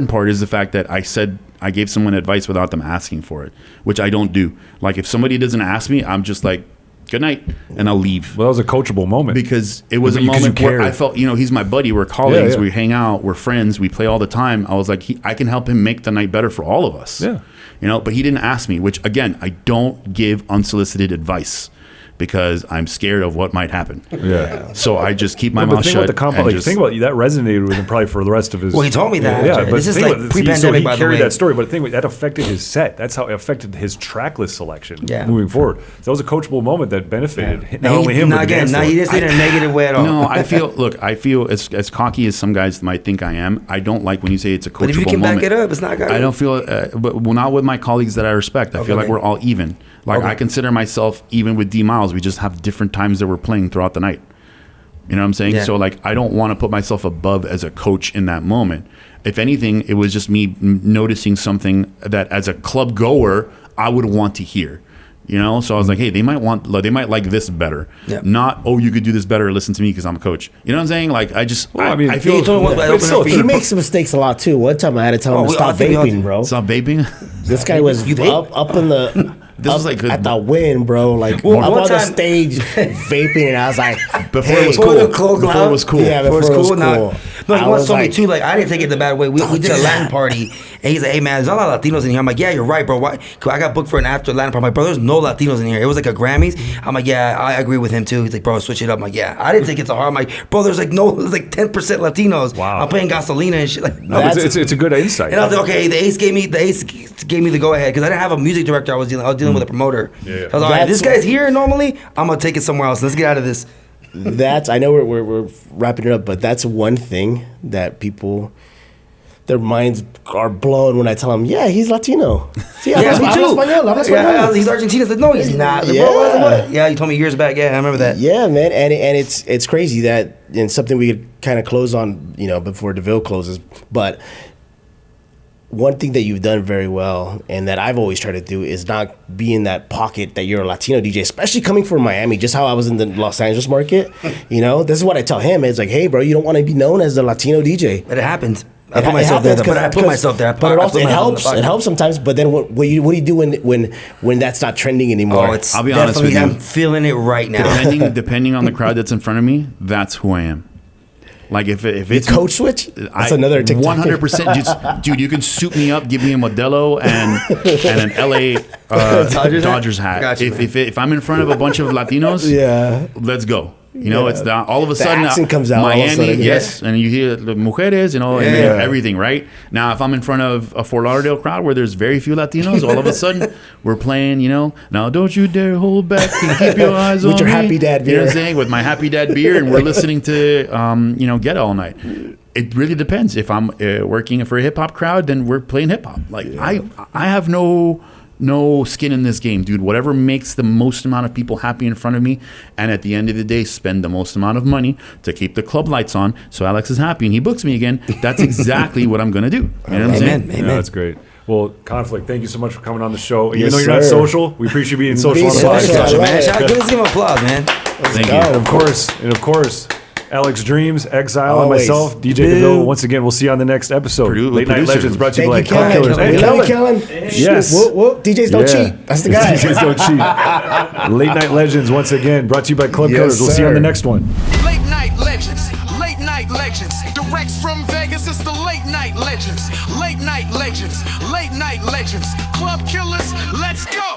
part is the fact that I said I gave someone advice without them asking for it, which I don't do. Like if somebody doesn't ask me, I'm just like, good night, and I'll leave. well, that was a coachable moment. Because it was a Because you moment where cared. I felt, he's my buddy. We're colleagues. Yeah, yeah. We hang out. We're friends. We play all the time. I was like, I can help him make the night better for all of us. Yeah. But he didn't ask me, which again, I don't give unsolicited advice because I'm scared of what might happen. Yeah. So I just keep my But mouth think shut. about the comp. and Like, just- think about that resonated with him probably for the rest of his. Well, he told me that. Yeah, but This is think like about- pre-pandemic, So he by the carried way. that story, but the thing that affected his set. That's how it affected his track list selection Yeah. moving forward. So that was a coachable moment that benefited not Now, only him but the again, dance now floor. he didn't say it in a negative way at all. No, I feel as cocky as some guys might think I am. I don't like when you say it's a coachable But if you can moment. back it up, it's not. I don't feel, but well, not with my colleagues that I respect. I feel like Okay. we're all even. Like Okay. I consider myself even with D Miles. We just have different times that we're playing throughout the night. You know what I'm saying? Yeah. So like, I don't want to put myself above as a coach in that moment. If anything, it was just me noticing something that as a club goer, I would want to hear. So I was like, hey, they might like this better. Yeah. Not, oh, you could do this better. Listen to me because I'm a coach. You know what I'm saying? Like I just, Well, I mean, I Yeah, feel you told me But open it's still up for a He you. makes mistakes a lot too. One time I had to tell him Oh, to we stop all think we all vaping, do. bro. stop vaping. This guy was You vape? up in the This was like at the wind, bro. Like Well, up one on the time- stage vaping, and I was like, Before hey, it was Before cool. the clothes Before it was cool. Yeah, Before it's before it was cool. Now, cool. no, he I once was told me like, too. Like I didn't take it the bad way. We did do a Latin that. party, and he's like, "Hey man, there's not a lot of Latinos in here." I'm like, "Yeah, you're right, bro. Why?" 'Cause I got booked for an after Latin party. I'm like, "Bro, there's no Latinos in here." It was like a Grammys. I'm like, "Yeah, I agree with him too." He's like, "Bro, switch it up." I'm like, "Yeah." I didn't take it so hard. I'm like, "Bro, there's like 10% Latinos." Wow. I'm playing Gasolina and shit. Like, No, but That's- it's a good insight. and I was like, okay, the Ace gave me the go ahead because I didn't have a music director. I was dealing with a promoter. Yeah. I was like, all right, That's- this guy's here normally. I'm gonna take it somewhere else. Let's get out of this. I know we're wrapping it up, but that's one thing that people, their minds are blown when I tell them, yeah, he's Latino. Sí, Yeah, me too. habla español. Yeah, he's Argentinian. It's like, no, he's not. Like, Yeah. bro, what? Yeah, you told me years back. Yeah, I remember that. Yeah, man, and it's crazy that, and something we could kind of close on, before DeVille closes. But one thing that you've done very well, and that I've always tried to do, is not be in that pocket that you're a Latino DJ, especially coming from Miami. Just how I was in the Los Angeles market, this is what I tell him. It's like, hey, bro, you don't want to be known as the Latino DJ. But it happens. I It put myself there. happens But I put myself there. But it helps. It helps sometimes. But then what do you do when that's not trending anymore? Oh, it's I'll be honest with definitely. you. I'm feeling it right now. depending on the crowd that's in front of me, that's who I am. Like if it's code switch. That's another TikTok. 100%. Dude, you can suit me up, give me a Modelo and an LA Dodgers hat. Gotcha, man. If I'm in front of a bunch of Latinos, Yeah. let's go. It's not all of a The sudden accent comes out all of a Miami, sudden, yeah. yes, and you hear the mujeres, and everything, right? Now, if I'm in front of a Fort Lauderdale crowd where there's very few Latinos, all of a sudden we're playing, now don't you dare hold back and keep your eyes With on your me. Happy Dad You know what I'm beer. saying? With my Happy Dad beer, and we're listening to Get All Night. It really depends. If I'm working for a hip hop crowd, then we're playing hip hop. Like I have no no skin in this game, dude. Whatever makes the most amount of people happy in front of me, and at the end of the day, spend the most amount of money to keep the club lights on, so Alex is happy and he books me again. That's exactly what I'm gonna do. You know what I'm saying? Amen. Yeah, that's great. Well, Conflict, thank you so much for coming on the show. Even Yes, though you're not sir. social, we appreciate you being social on the social. podcast. I love Man, it. shout out, give him applause, man. Thank go. you. And of course, Alex Dreams, Exile, Always. and myself, DJ DeVille. Once again, we'll see you on the next episode. Late Night producer. Legends brought to you Thank by you, Club Kellen. Killers. Hey, We love you, Kellen. Kellen. Yes. Whoop, whoop. DJs don't cheat. That's the guy. DJs don't cheat. Late Night Legends, once again, brought to you by Club Yes, Killers. We'll see you on the sir. next one. Late Night Legends, Late Night Legends. Direct from Vegas, it's the Late Night Legends. Late Night Legends, Late Night Legends. Club Killers, let's go.